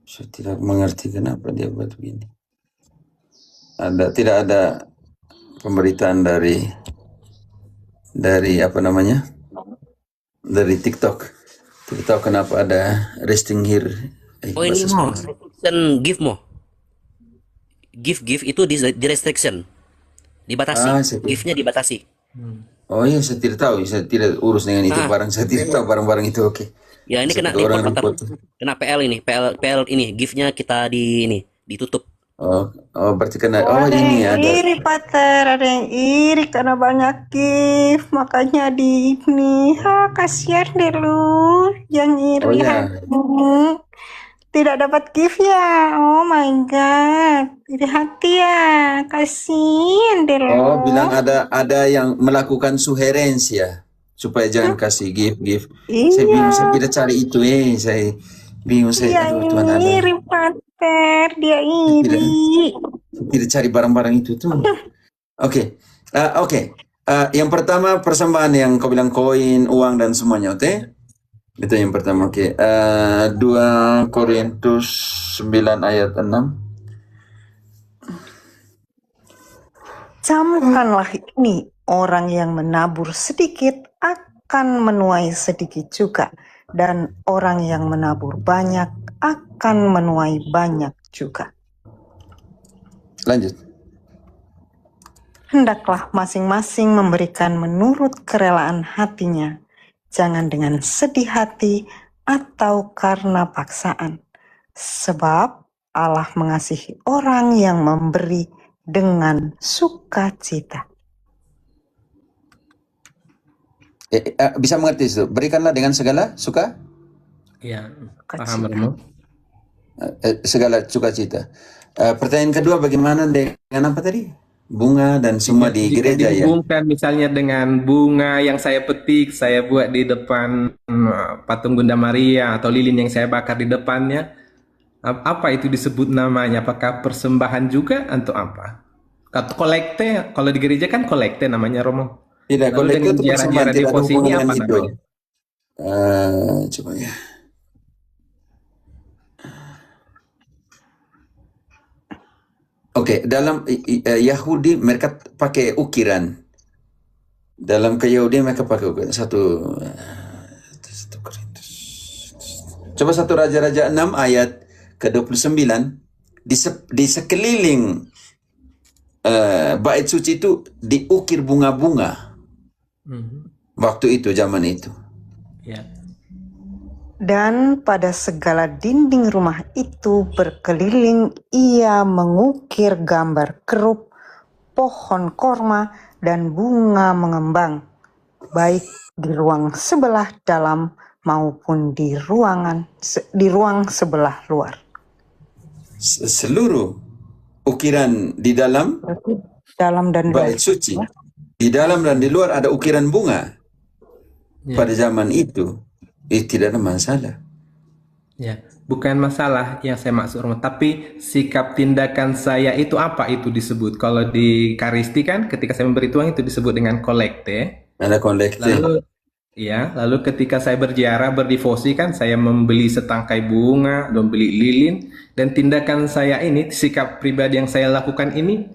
Saya tidak mengerti kenapa dia buat begini. Tidak ada pemberitaan dari apa namanya? Dari TikTok. TikTok kenapa ada resting here? Oh ini mau restriction give mo. Give itu di restriction. Dibatasi. Give-nya dibatasi. Oh iya, saya tidak tahu, saya tidak urus dengan itu barang, saya tidak tahu barang-barang itu. Oke. Ya ini kena PL ini, PL ini, gift-nya kita ditutup. Oh berarti kena. ada Ini yang ada. iri Pater, ada yang iri karena banyak gift, makanya di ini. Kasihan deh lu yang iri. Tidak dapat gift ya. Oh my god, iri hati ya, kasihan deh lu. Oh, bilang ada yang melakukan suherensi ya, supaya jangan kasih gift. Saya bingung, saya tidak cari itu saya bingung Dia aduh Tuhan ada. iri Pater, dia iri. Tidak cari barang-barang itu tuh. Oke. Yang pertama persembahan yang kau bilang koin, uang dan semuanya, oke? Itu yang pertama, oke. 2 Korintus 9 ayat 6. Camkanlah ini, orang yang menabur sedikit akan menuai sedikit juga, dan orang yang menabur banyak akan menuai banyak juga. Lanjut. Hendaklah masing-masing memberikan menurut kerelaan hatinya, jangan dengan sedih hati atau karena paksaan, sebab Allah mengasihi orang yang memberi dengan sukacita. Bisa mengerti itu? Berikanlah dengan segala suka? Ya, paham Romo. Segala sukacita. Pertanyaan kedua, bagaimana dengan apa tadi? Bunga dan semua di gereja ya? Dihubungkan misalnya dengan bunga yang saya petik, saya buat di depan patung Bunda Maria atau lilin yang saya bakar di depannya. Apa itu disebut namanya? Apakah persembahan juga atau apa? Kolekte, kalau di gereja kan kolekte namanya Romo. Tidak, kolekte itu persembahan, tidak ada hubungan dengan itu. Coba ya. Oke, dalam Yahudi mereka pakai ukiran. Dalam keyahudian mereka pakai ukiran. Coba 1 Raja-Raja 6 ayat ke-29. Di sekeliling bait suci itu diukir bunga-bunga. Waktu itu, zaman itu. Ya. Dan pada segala dinding rumah itu berkeliling ia mengukir gambar kerup, pohon korma, dan bunga mengembang, baik di ruang sebelah dalam maupun di ruang sebelah luar. Seluruh ukiran di dalam dan bait suci, di dalam dan di luar ada ukiran bunga. Pada zaman itu tidak ada masalah. Ya, bukan masalah yang saya maksud, tapi sikap tindakan saya itu apa itu disebut? Kalau di Karisti kan ketika saya memberi tuang itu disebut dengan kolekte. Ada kolekte. Lalu ketika saya berziarah, berdevosi kan saya membeli setangkai bunga, membeli lilin, dan tindakan saya ini, sikap pribadi yang saya lakukan ini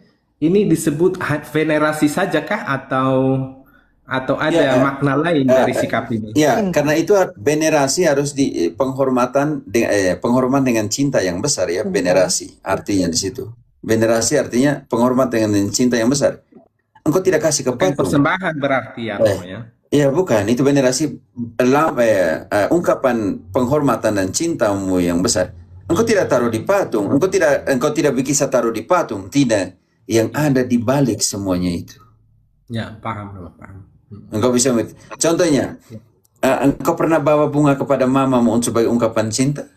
disebut venerasi sajakah atau ada makna lain dari sikap ini? Ya, karena itu venerasi harus di penghormatan dengan cinta yang besar ya. Venerasi artinya di situ. Venerasi artinya penghormatan dengan cinta yang besar. Engkau tidak kasih ke patung. Persembahan berarti ya, ya bukan, itu venerasi ungkapan penghormatan dan cintamu yang besar. Engkau tidak taruh di patung, engkau tidak bisa taruh di patung, tidak. Yang ada di balik semuanya itu. Ya, paham. Engkau bisa, contohnya, engkau pernah bawa bunga kepada mamamu sebagai ungkapan cinta?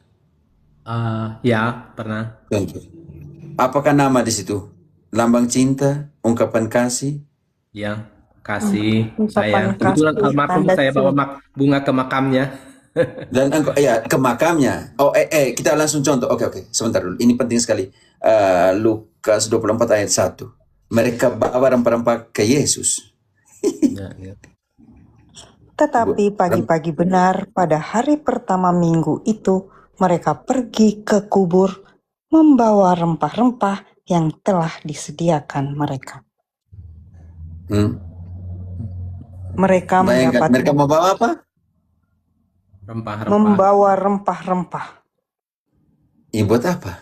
Ya, pernah. Apakah nama di situ? Lambang cinta, ungkapan kasih? Ya, kasih, sayang. Kebetulan almarhum saya bawa bunga ke makamnya. Dan engkau, ke makamnya. Kita langsung contoh. Oke, sebentar dulu. Ini penting sekali. Lukas 24 ayat 1. Mereka bawa rempah-rempah ke Yesus. Tetapi pagi-pagi benar pada hari pertama minggu itu mereka pergi ke kubur membawa rempah-rempah yang telah disediakan mereka. Mereka mendapat. Mereka membawa apa? Rempah-rempah. Membawa rempah-rempah. Buat apa?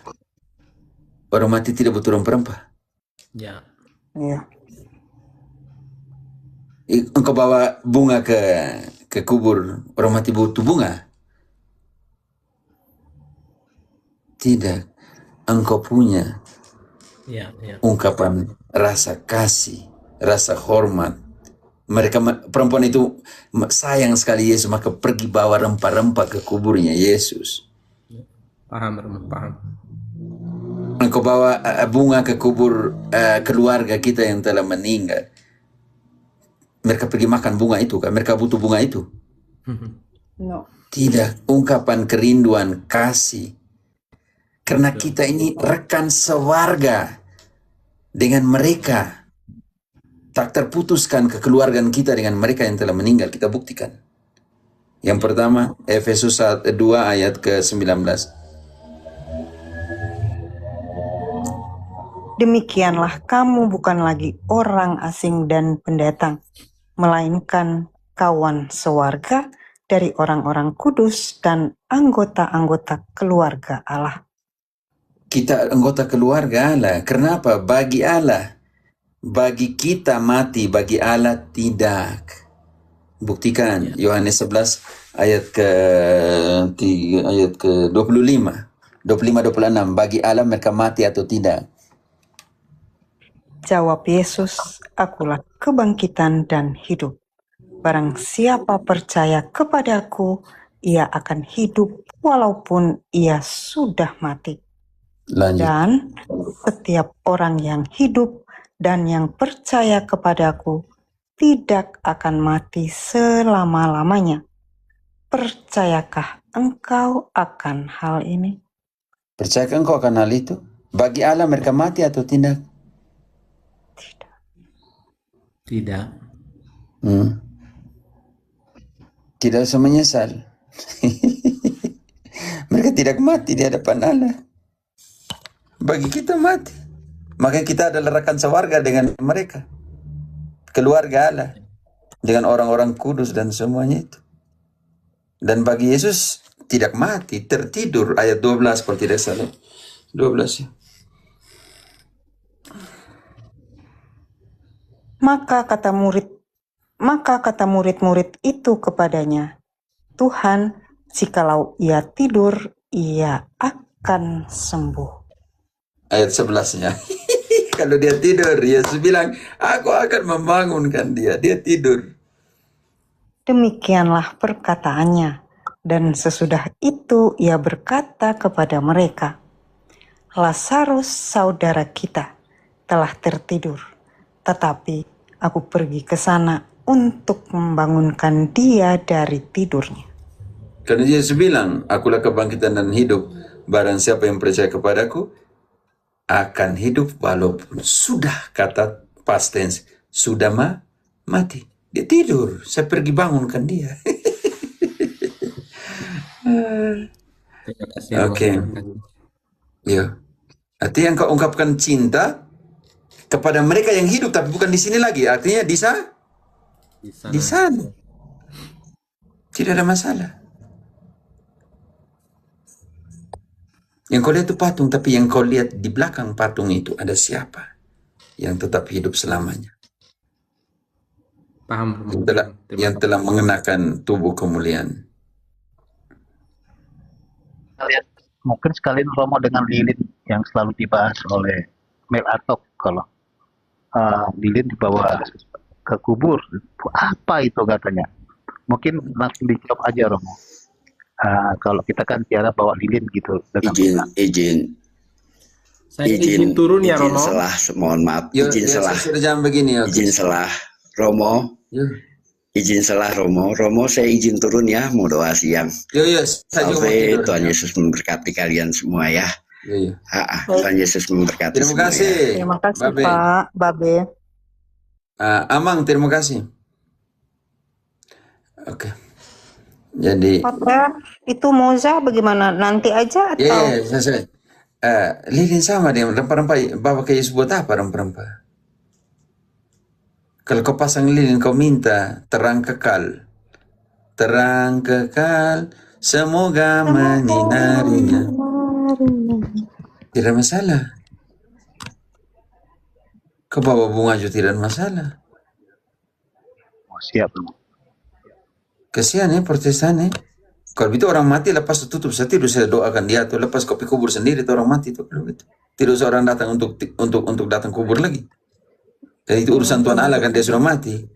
Orang mati tidak butuh rempah-rempah. Ya. Engkau bawa bunga ke kubur, orang mati butuh bunga? Tidak. Engkau punya ungkapan rasa kasih, rasa hormat. Perempuan itu sayang sekali Yesus, maka pergi bawa rempah-rempah ke kuburnya Yesus. Paham. Engkau bawa bunga ke kubur keluarga kita yang telah meninggal. Mereka pergi makan bunga itu kan? Mereka butuh bunga itu? No. Tidak, ungkapan kerinduan, kasih. Karena kita ini rekan sewarga dengan mereka. Tak terputuskan kekeluargaan kita dengan mereka yang telah meninggal. Kita buktikan. Yang pertama, Efesus 2 ayat ke-19. Demikianlah kamu bukan lagi orang asing dan pendatang, melainkan kawan sewarga dari orang-orang kudus dan anggota-anggota keluarga Allah. Kita anggota keluarga Allah. Kenapa? Bagi Allah. Bagi kita mati, bagi Allah tidak. Buktikan Yohanes 11 ayat ke 25, 26. Bagi Allah mereka mati atau tidak? Jawab Yesus, akulah kebangkitan dan hidup. Barang siapa percaya kepadaku, ia akan hidup walaupun ia sudah mati. Lanjut. Dan setiap orang yang hidup dan yang percaya kepadaku tidak akan mati selama-lamanya. Percayakah engkau akan hal ini? Percayakah engkau akan hal itu? Bagi Allah mereka mati atau tidak? Tidak. Tidak usah menyesal. Mereka tidak mati di hadapan Allah. Bagi kita mati. Maka kita adalah rekan sewarga dengan mereka. Keluarga Allah. Dengan orang-orang kudus dan semuanya itu. Dan bagi Yesus tidak mati, tertidur. Ayat 12 kalau tidak salah. 12 ya. Maka kata murid-murid itu kepadanya, Tuhan, jikalau ia tidur, ia akan sembuh. Ayat 11-nya. Kalau dia tidur, Yesus bilang, aku akan membangunkan dia. Dia tidur. Demikianlah perkataannya. Dan sesudah itu ia berkata kepada mereka, Lazarus saudara kita telah tertidur, tetapi aku pergi ke sana untuk membangunkan dia dari tidurnya. Karena Yesus bilang, akulah kebangkitan dan hidup. Barang siapa yang percaya kepadaku, akan hidup walaupun sudah, kata past tense, sudah mati. Dia tidur, saya pergi bangunkan dia. Oke. Ya. Artinya engkau ungkapkan cinta kepada mereka yang hidup, tapi bukan di sini lagi. Artinya di sana. Tidak ada masalah. Yang kau lihat itu patung, tapi yang kau lihat di belakang patung itu ada siapa yang tetap hidup selamanya. Paham. Yang telah mengenakan tubuh kemuliaan. Mungkin sekalian Romo dengan lilin yang selalu dibahas oleh Mel Atok, kalau lilin dibawa ke kubur, apa itu katanya? Mungkin langsung dijawab aja Romo. Kalau kita kan tiara bawa lilin gitu. Izin turun ya Romo. Izin selah, mohon maaf. Izin selah. Izin selah, Romo. Izin selah Romo. Romo, saya izin turun ya, mau doa siang. Sampai Tuhan Yesus memberkati kalian semua ya. Tuhan Yesus memberkati. Terima kasih. Terima kasih Pak Babe. Amang, terima kasih. Oke. Jadi Pak, itu moza bagaimana? Nanti aja atau? Iya, selesai. Lilin sama dia, rempah-rempah. Bawa ke Yesus buat apa rempah-rempah? Kalau kau pasang lilin, kau minta terang kekal. Terang kekal, semoga menyinarinya. Tidak masalah. Kau bawa bunga juga tidak masalah. Siap. Kesian ya Protestan ya. Kalau itu orang mati lepas tutup, saya tidur, saya doakan dia tuh, lepas kopi kubur sendiri tuh orang mati tuh kalau gitu. Tidak usah orang datang untuk datang kubur lagi. Dan itu urusan Tuhan Allah kan, dia sudah mati.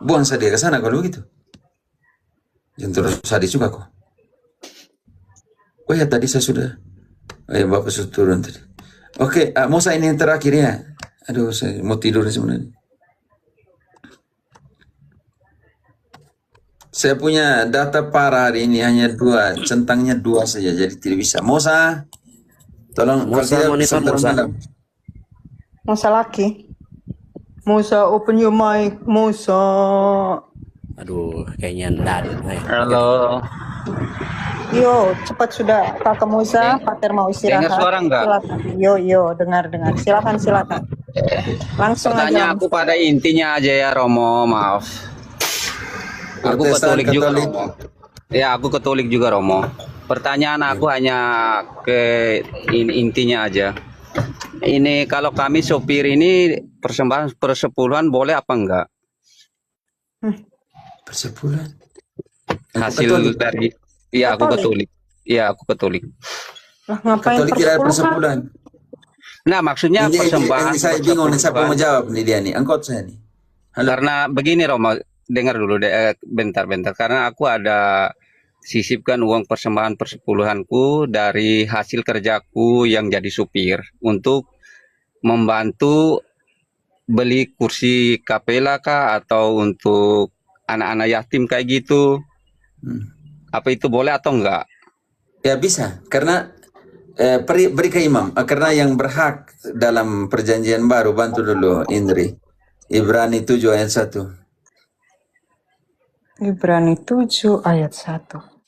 Buang saja ke sana kalau begitu. Jangan terus sadis juga kok. Oh ya tadi saya sudah. Oh ya Bapak sudah turun tadi. Oke, Musa ini yang terakhir ya. Aduh saya mau tidur sebenarnya. Saya punya data parah hari ini hanya 2, centangnya 2 saja, jadi tidak bisa. Musa, tolong. Musa monitor Musa. Musa laki. Musa open your mic, Musa. Aduh, kayaknya enggak. Halo. Yo, cepat sudah Kakak Musa, Pater mau istirahat. Dengar suara enggak? Silakan. Yo, dengar. Silakan. Langsung Pertanyaan aja. aku pada intinya aja ya Romo, maaf. Aku Katolik juga Romo. Ya, aku Katolik juga Romo. Pertanyaan aku hanya ke intinya aja. Ini kalau kami sopir ini persembahan persepuluhan boleh apa enggak? Persepuluhan. Hasil Katolik. dari, iya aku Katolik. Iya aku Katolik. Lah ngapain Katolik kira persepuluhan? persepuluhan. Nah maksudnya persembahan Ini saya bingung nih siapa persepuluhan. mau jawab nih dia nih. Angkot saya nih. Halo. Karena begini Romo, dengar dulu deh, bentar-bentar. Karena aku ada sisipkan uang persembahan persepuluhanku dari hasil kerjaku yang jadi supir untuk membantu beli kursi kapela kah atau untuk anak-anak yatim kayak gitu. Apa itu boleh atau enggak? Ya bisa, karena beri ke imam. Karena yang berhak dalam perjanjian baru, bantu dulu Indri. Ibrani 7 ayat 1. Ibrani 7 ayat 1.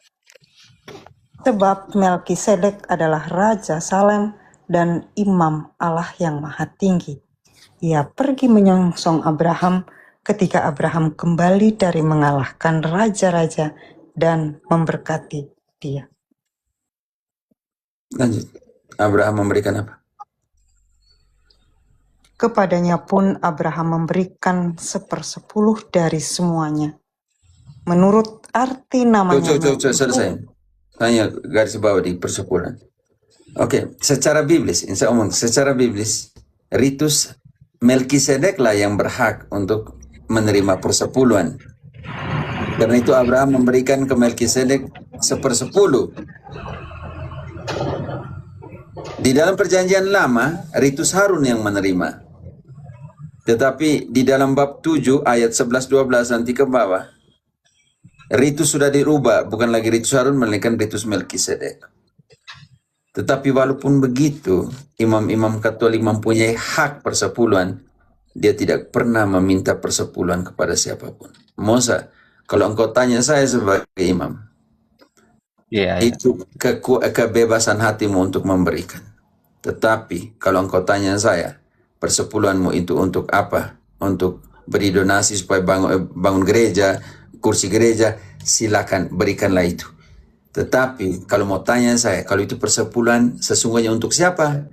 Sebab Melkisedek adalah Raja Salem dan Imam Allah yang Maha Tinggi. Ia pergi menyongsong Abraham ketika Abraham kembali dari mengalahkan raja-raja dan memberkati dia. Lanjut. Abraham memberikan apa? Kepadanya pun Abraham memberikan 1/10 dari semuanya. Menurut arti namanya Selesai. Hanya garis bawah di persepuluhan. Oke, secara biblis, saya omong, secara biblis, ritus Melkisedek lah yang berhak untuk menerima persepuluhan. Karena itu Abraham memberikan ke Melkisedek 1/10. Di dalam perjanjian lama, ritus Harun yang menerima. Tetapi di dalam bab 7 ayat 11-12 nanti ke bawah, ritus sudah dirubah, bukan lagi ritus Harun, melainkan ritus Melkisedek. Tetapi walaupun begitu, imam-imam Katolik mempunyai hak persepuluhan. Dia tidak pernah meminta persepuluhan kepada siapapun. Mosa, kalau engkau tanya saya sebagai imam, itu kebebasan hatimu untuk memberikan. Tetapi kalau engkau tanya saya, persepuluhanmu itu untuk apa? Untuk beri donasi supaya bangun gereja, kursi gereja, silakan berikanlah itu. Tetapi kalau mau tanya saya, kalau itu persepuluhan sesungguhnya untuk siapa?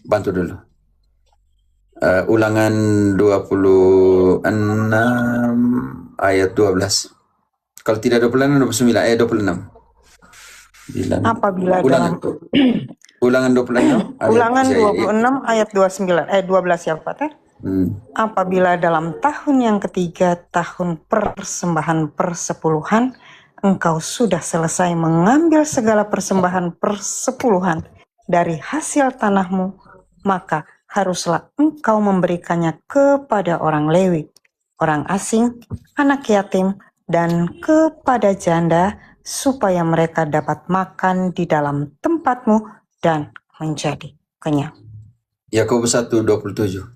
Bantu dulu. Ulangan 26 ayat 12. Kalau tidak 26, 29 ayat 26. Apabila Ulangan. Ulangan 26 ayat Ulangan 26 ayat 12 ya Pak Teh? Apabila dalam tahun yang ketiga, tahun persembahan persepuluhan, engkau sudah selesai mengambil segala persembahan persepuluhan dari hasil tanahmu, maka haruslah engkau memberikannya kepada orang Lewi, orang asing, anak yatim, dan kepada janda, supaya mereka dapat makan di dalam tempatmu dan menjadi kenyang. Yakobus 1:27.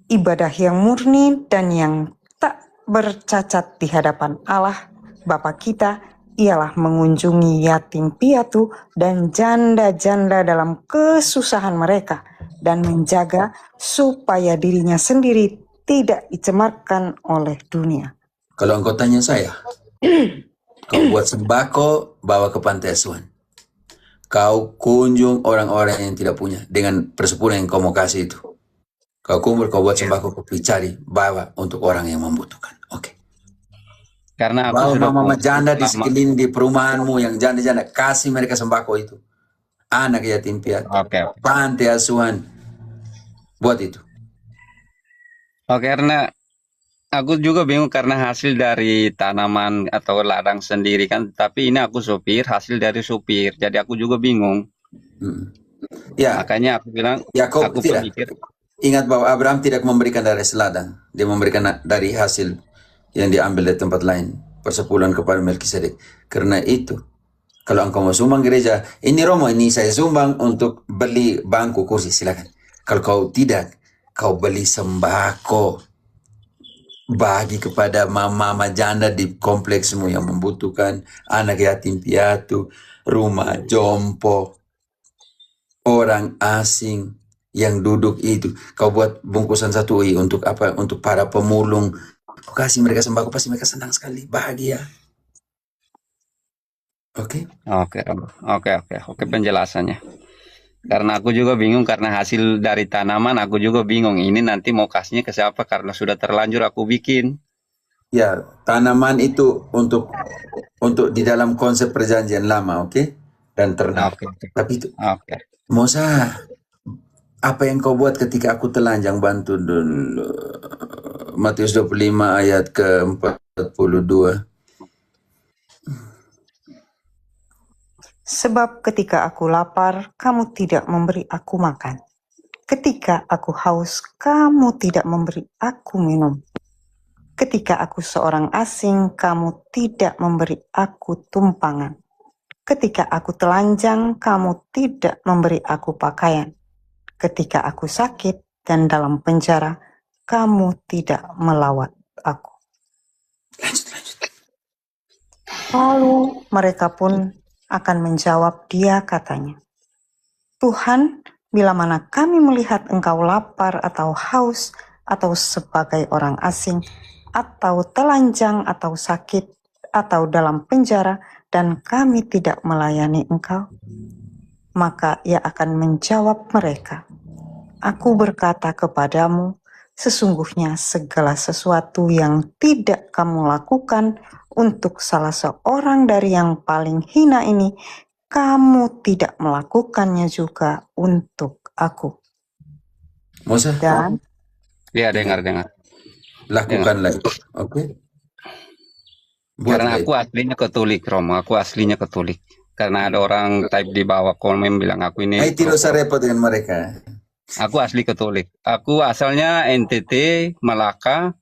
Ibadah yang murni dan yang tak bercacat di hadapan Allah Bapa kita ialah mengunjungi yatim piatu dan janda-janda dalam kesusahan mereka dan menjaga supaya dirinya sendiri tidak dicemarkan oleh dunia. Kalau engkau tanya saya, kau buat sembako, bawa ke pantai asuhan. Kau kunjung orang-orang yang tidak punya dengan persepuluhan yang kau mau kasih itu. Kau kumpul, kau buat sembako, kau cari, bawa untuk orang yang membutuhkan. Oke. Karena aku bawa sudah mama janda di sekeliling di perumahanmu yang janda-janda, kasih mereka sembako itu. Anak yatim piatu, pantai asuhan, buat itu. Oke, karena aku juga bingung karena hasil dari tanaman atau ladang sendiri kan, tapi ini aku sopir, hasil dari supir, jadi aku juga bingung. Ya. Makanya aku bilang, aku tidak. berpikir. Ingat bahwa Abraham tidak memberikan dari ladang, dia memberikan dari hasil yang diambil dari tempat lain, persepuluhan kepada Melkisedek. Karena itu, kalau engkau mau sumbang gereja, ini Romo, ini saya sumbang untuk beli bangku kursi, silakan. Kalau kau tidak, kau beli sembako, bagi kepada mama janda di kompleksmu yang membutuhkan, anak yatim piatu, rumah jompo, orang asing yang duduk itu. Kau buat bungkusan 1 untuk apa? Untuk para pemulung. Kau kasih mereka sembako, pasti mereka senang sekali, bahagia. Oke. Oke, oke penjelasannya. Karena aku juga bingung karena hasil dari tanaman aku juga bingung ini nanti mau kasihnya ke siapa karena sudah terlanjur aku bikin. Ya, tanaman itu untuk di dalam konsep perjanjian lama, oke? Dan ternak. Oke. Tapi itu, Oke. Musa, apa yang kau buat ketika aku telanjang? Bantu dulu. Matius 25 ayat ke-42. Sebab ketika aku lapar, kamu tidak memberi aku makan. Ketika aku haus, kamu tidak memberi aku minum. Ketika aku seorang asing, kamu tidak memberi aku tumpangan. Ketika aku telanjang, kamu tidak memberi aku pakaian. Ketika aku sakit dan dalam penjara, kamu tidak melawat aku. Lalu mereka pun akan menjawab dia katanya, Tuhan, bila mana kami melihat engkau lapar atau haus, atau sebagai orang asing, atau telanjang atau sakit, atau dalam penjara, dan kami tidak melayani engkau, maka ia akan menjawab mereka, Aku berkata kepadamu, sesungguhnya segala sesuatu yang tidak kamu lakukan untuk salah seorang dari yang paling hina ini, kamu tidak melakukannya juga untuk aku. Musa? Dan Ya, dengar. Lakukanlah itu, oke? Karena aku aslinya Katolik, Romo. Aku aslinya Katolik. Karena ada orang type di bawah komen bilang aku ini. Tidak usah repot dengan mereka. Aku asli Katolik. Aku asalnya NTT, Malaka,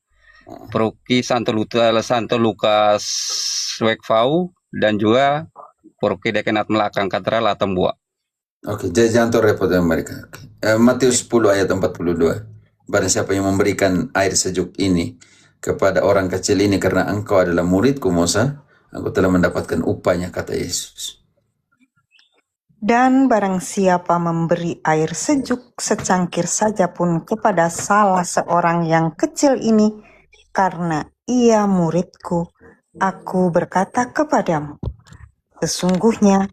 Paroki Santo Lukas Wekfau, dan juga Paroki Dekanat Melakang Katedral Atambua. Oke, jangan repot dengan mereka. Matius 10 ayat 42. Barang siapa yang memberikan air sejuk ini kepada orang kecil ini karena engkau adalah muridku Musa, aku telah mendapatkan upahnya, kata Yesus. Dan barang siapa memberi air sejuk secangkir saja pun kepada salah seorang yang kecil ini, karena ia muridku, aku berkata kepadamu, sesungguhnya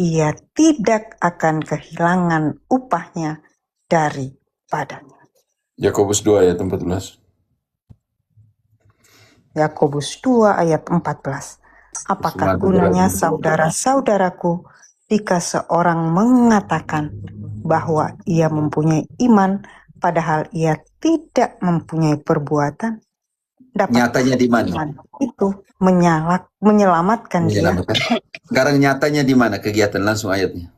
ia tidak akan kehilangan upahnya daripadanya. Yakobus 2 ayat 14. Yakobus 2 ayat 14. Apakah gunanya saudara-saudaraku jika seorang mengatakan bahwa ia mempunyai iman padahal ia tidak mempunyai perbuatan? Nyatanya di mana? Iman itu menyelamatkan dia. Sekarang nyatanya di mana kegiatan? Langsung ayatnya.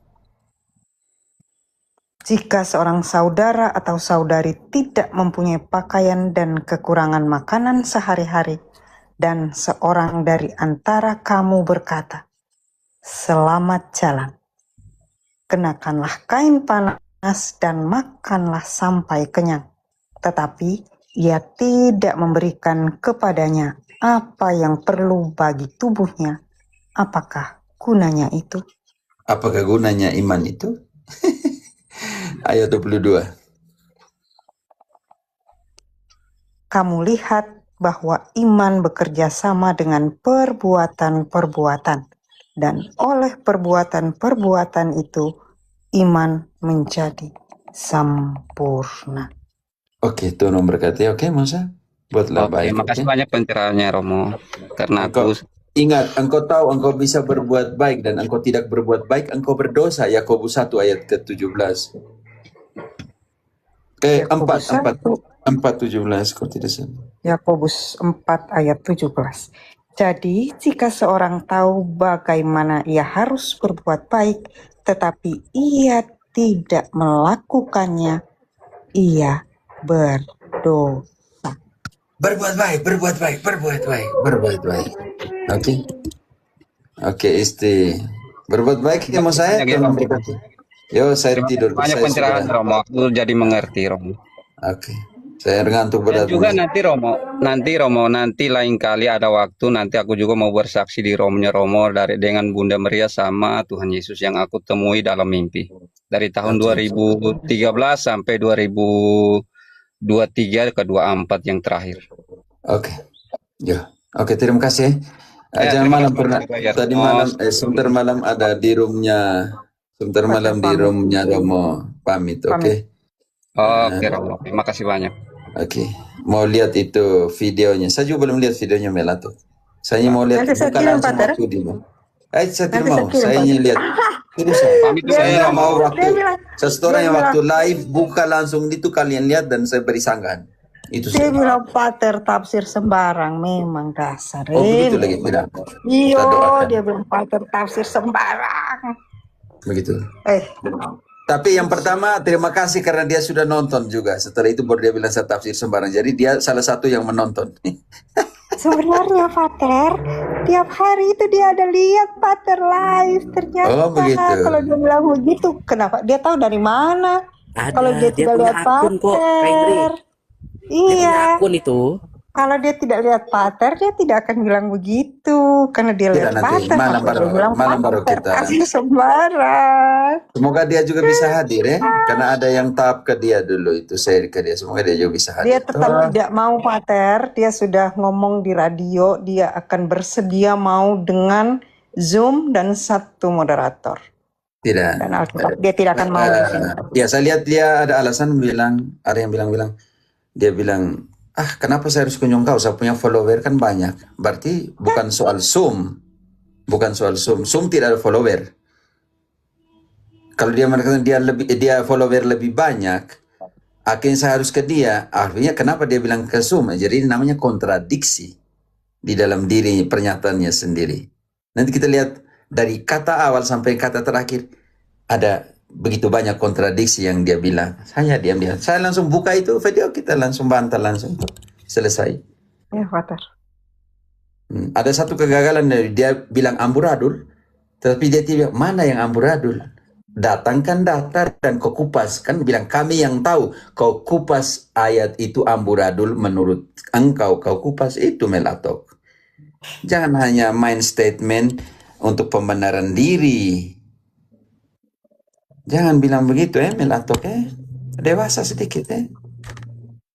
Jika seorang saudara atau saudari tidak mempunyai pakaian dan kekurangan makanan sehari-hari, dan seorang dari antara kamu berkata, Selamat jalan, kenakanlah kain panas dan makanlah sampai kenyang. Tetapi ia tidak memberikan kepadanya apa yang perlu bagi tubuhnya. Apakah gunanya itu? Apakah gunanya iman itu? Ayat 22. Kamu lihat bahwa iman bekerja sama dengan perbuatan-perbuatan, dan oleh perbuatan-perbuatan itu iman menjadi sempurna. Oke, Tuhan memberkati. Oke, Musa, buatlah baik. Makasih banyak pencerahannya, Romo. Karena aku ingat, engkau tahu engkau bisa berbuat baik dan engkau tidak berbuat baik, engkau berdosa. Yakobus 1 ayat ke-17. 4:17 kalau tidak salah. Yakobus 4 ayat 17. Jadi jika seorang tahu bagaimana ia harus berbuat baik, tetapi ia tidak melakukannya, ia berdosa. Berbuat baik. Oke, Isti. Berbuat baik ya mau saya. Yo, saya tidur. Banyak pencerahan, Romo. Aku jadi mengerti, Romo. Oke. Saya ngantuk berat. Dan juga nanti Romo, nanti lain kali ada waktu, nanti aku juga mau bersaksi di Romo dengan Bunda Maria sama Tuhan Yesus yang aku temui dalam mimpi. Dari tahun 2013 sampai 2023 ke 24 yang terakhir. Oke. Ya. Oke, terima kasih. Jangan malam terima pernah. kasih Pak Tadi Yatmos. malam, sebentar malam ada di roomnya. Sebentar malam di roomnya Romo. Pamit, oke? Oke, Romo. Terima kasih banyak. Oke. Mau lihat itu videonya. Saya juga belum lihat videonya Melato. Saya mau lihat, Nanti saya buka kirim, langsung Pater. waktu di saya tidak Nanti mau. saya kirim, Saya Pater. ingin lihat. Pamit dulu Saya ya, nggak Romo. mau waktu. Dia bilang, Seseorang dia yang waktu bilang, live buka langsung itu kalian lihat dan saya beri sanggahan. Itu dia saja. bilang Pater tafsir sembarang, memang dasar. Oh begitu lagi, tidak. Iyo, Kita doakan. dia bilang Pater tafsir sembarang. Begitu. Eh, Tapi yang pertama terima kasih karena dia sudah nonton juga. Setelah itu baru dia bilang saya tafsir sembarang. Jadi dia salah satu yang menonton. sebenarnya Pater, tiap hari itu dia ada lihat Pater live. Ternyata Oh begitu. kalau dia bilang begitu, kenapa? Dia tahu dari mana? Ada, Kalau dia dia tidak punya lihat akun kok, Kak Indri. Pater. Dia punya Iya. akun itu. Kalau dia tidak lihat Pater, dia tidak akan bilang begitu. Karena dia Tidak lihat nanti Pater, malam maka baru dia bilang baru Pater kita. kasih sembarang. Semoga dia juga bisa hadir ya. Karena ada yang tahap ke dia dulu itu share ke dia. Semoga dia juga bisa hadir. Dia tetap tidak mau Pater. Dia sudah ngomong di radio, dia akan bersedia mau dengan Zoom dan satu moderator. Tidak. Dan Alkitab. Dia tidak akan mau di sini. Ya saya lihat dia ada alasan bilang, ada yang bilang dia bilang, kenapa saya harus kunjung kau? Saya punya follower kan banyak. Berarti bukan soal Zoom. Bukan soal Zoom. Zoom tidak ada follower. Kalau dia mengatakan dia follower lebih banyak, akhirnya saya harus ke dia. Artinya kenapa dia bilang ke Zoom? Jadi ini namanya kontradiksi di dalam diri pernyataannya sendiri. Nanti kita lihat dari kata awal sampai kata terakhir ada begitu banyak kontradiksi yang dia bilang. Saya diam. Saya langsung buka itu video, kita langsung bantah langsung. Selesai. Ya Pater. Ada satu kegagalan dari dia bilang amburadul, tapi dia tidak mana yang amburadul. Datangkan data dan kau kupas. Kan bilang kami yang tahu. Kau kupas ayat itu amburadul menurut engkau. Kau kupas itu Melatok. Jangan hanya main statement untuk pembenaran diri. Jangan bilang begitu Melatok Dewasa sedikit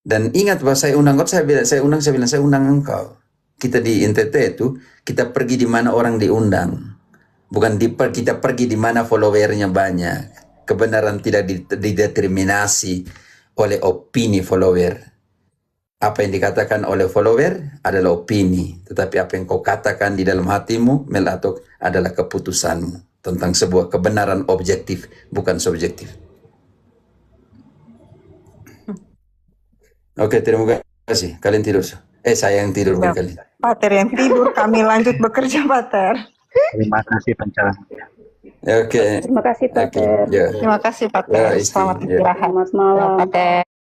Dan ingat bahwa saya undang kau, saya bilang saya undang engkau. Kita di NTT itu, kita pergi di mana orang diundang. Bukan kita pergi di mana followernya banyak. Kebenaran tidak dideterminasi oleh opini follower. Apa yang dikatakan oleh follower adalah opini. Tetapi apa yang kau katakan di dalam hatimu, Melatok, adalah keputusanmu. Tentang sebuah kebenaran objektif, bukan subjektif. Oke, terima kasih. Kalian tidur. Saya yang tidur bukan kalian. Pater yang tidur, kami lanjut bekerja Pater. Terima kasih pencerahannya. Oke. Terima kasih Pater. Ya. Terima kasih Pater. Ya, Selamat ya. istirahat. Selamat malam. Pater.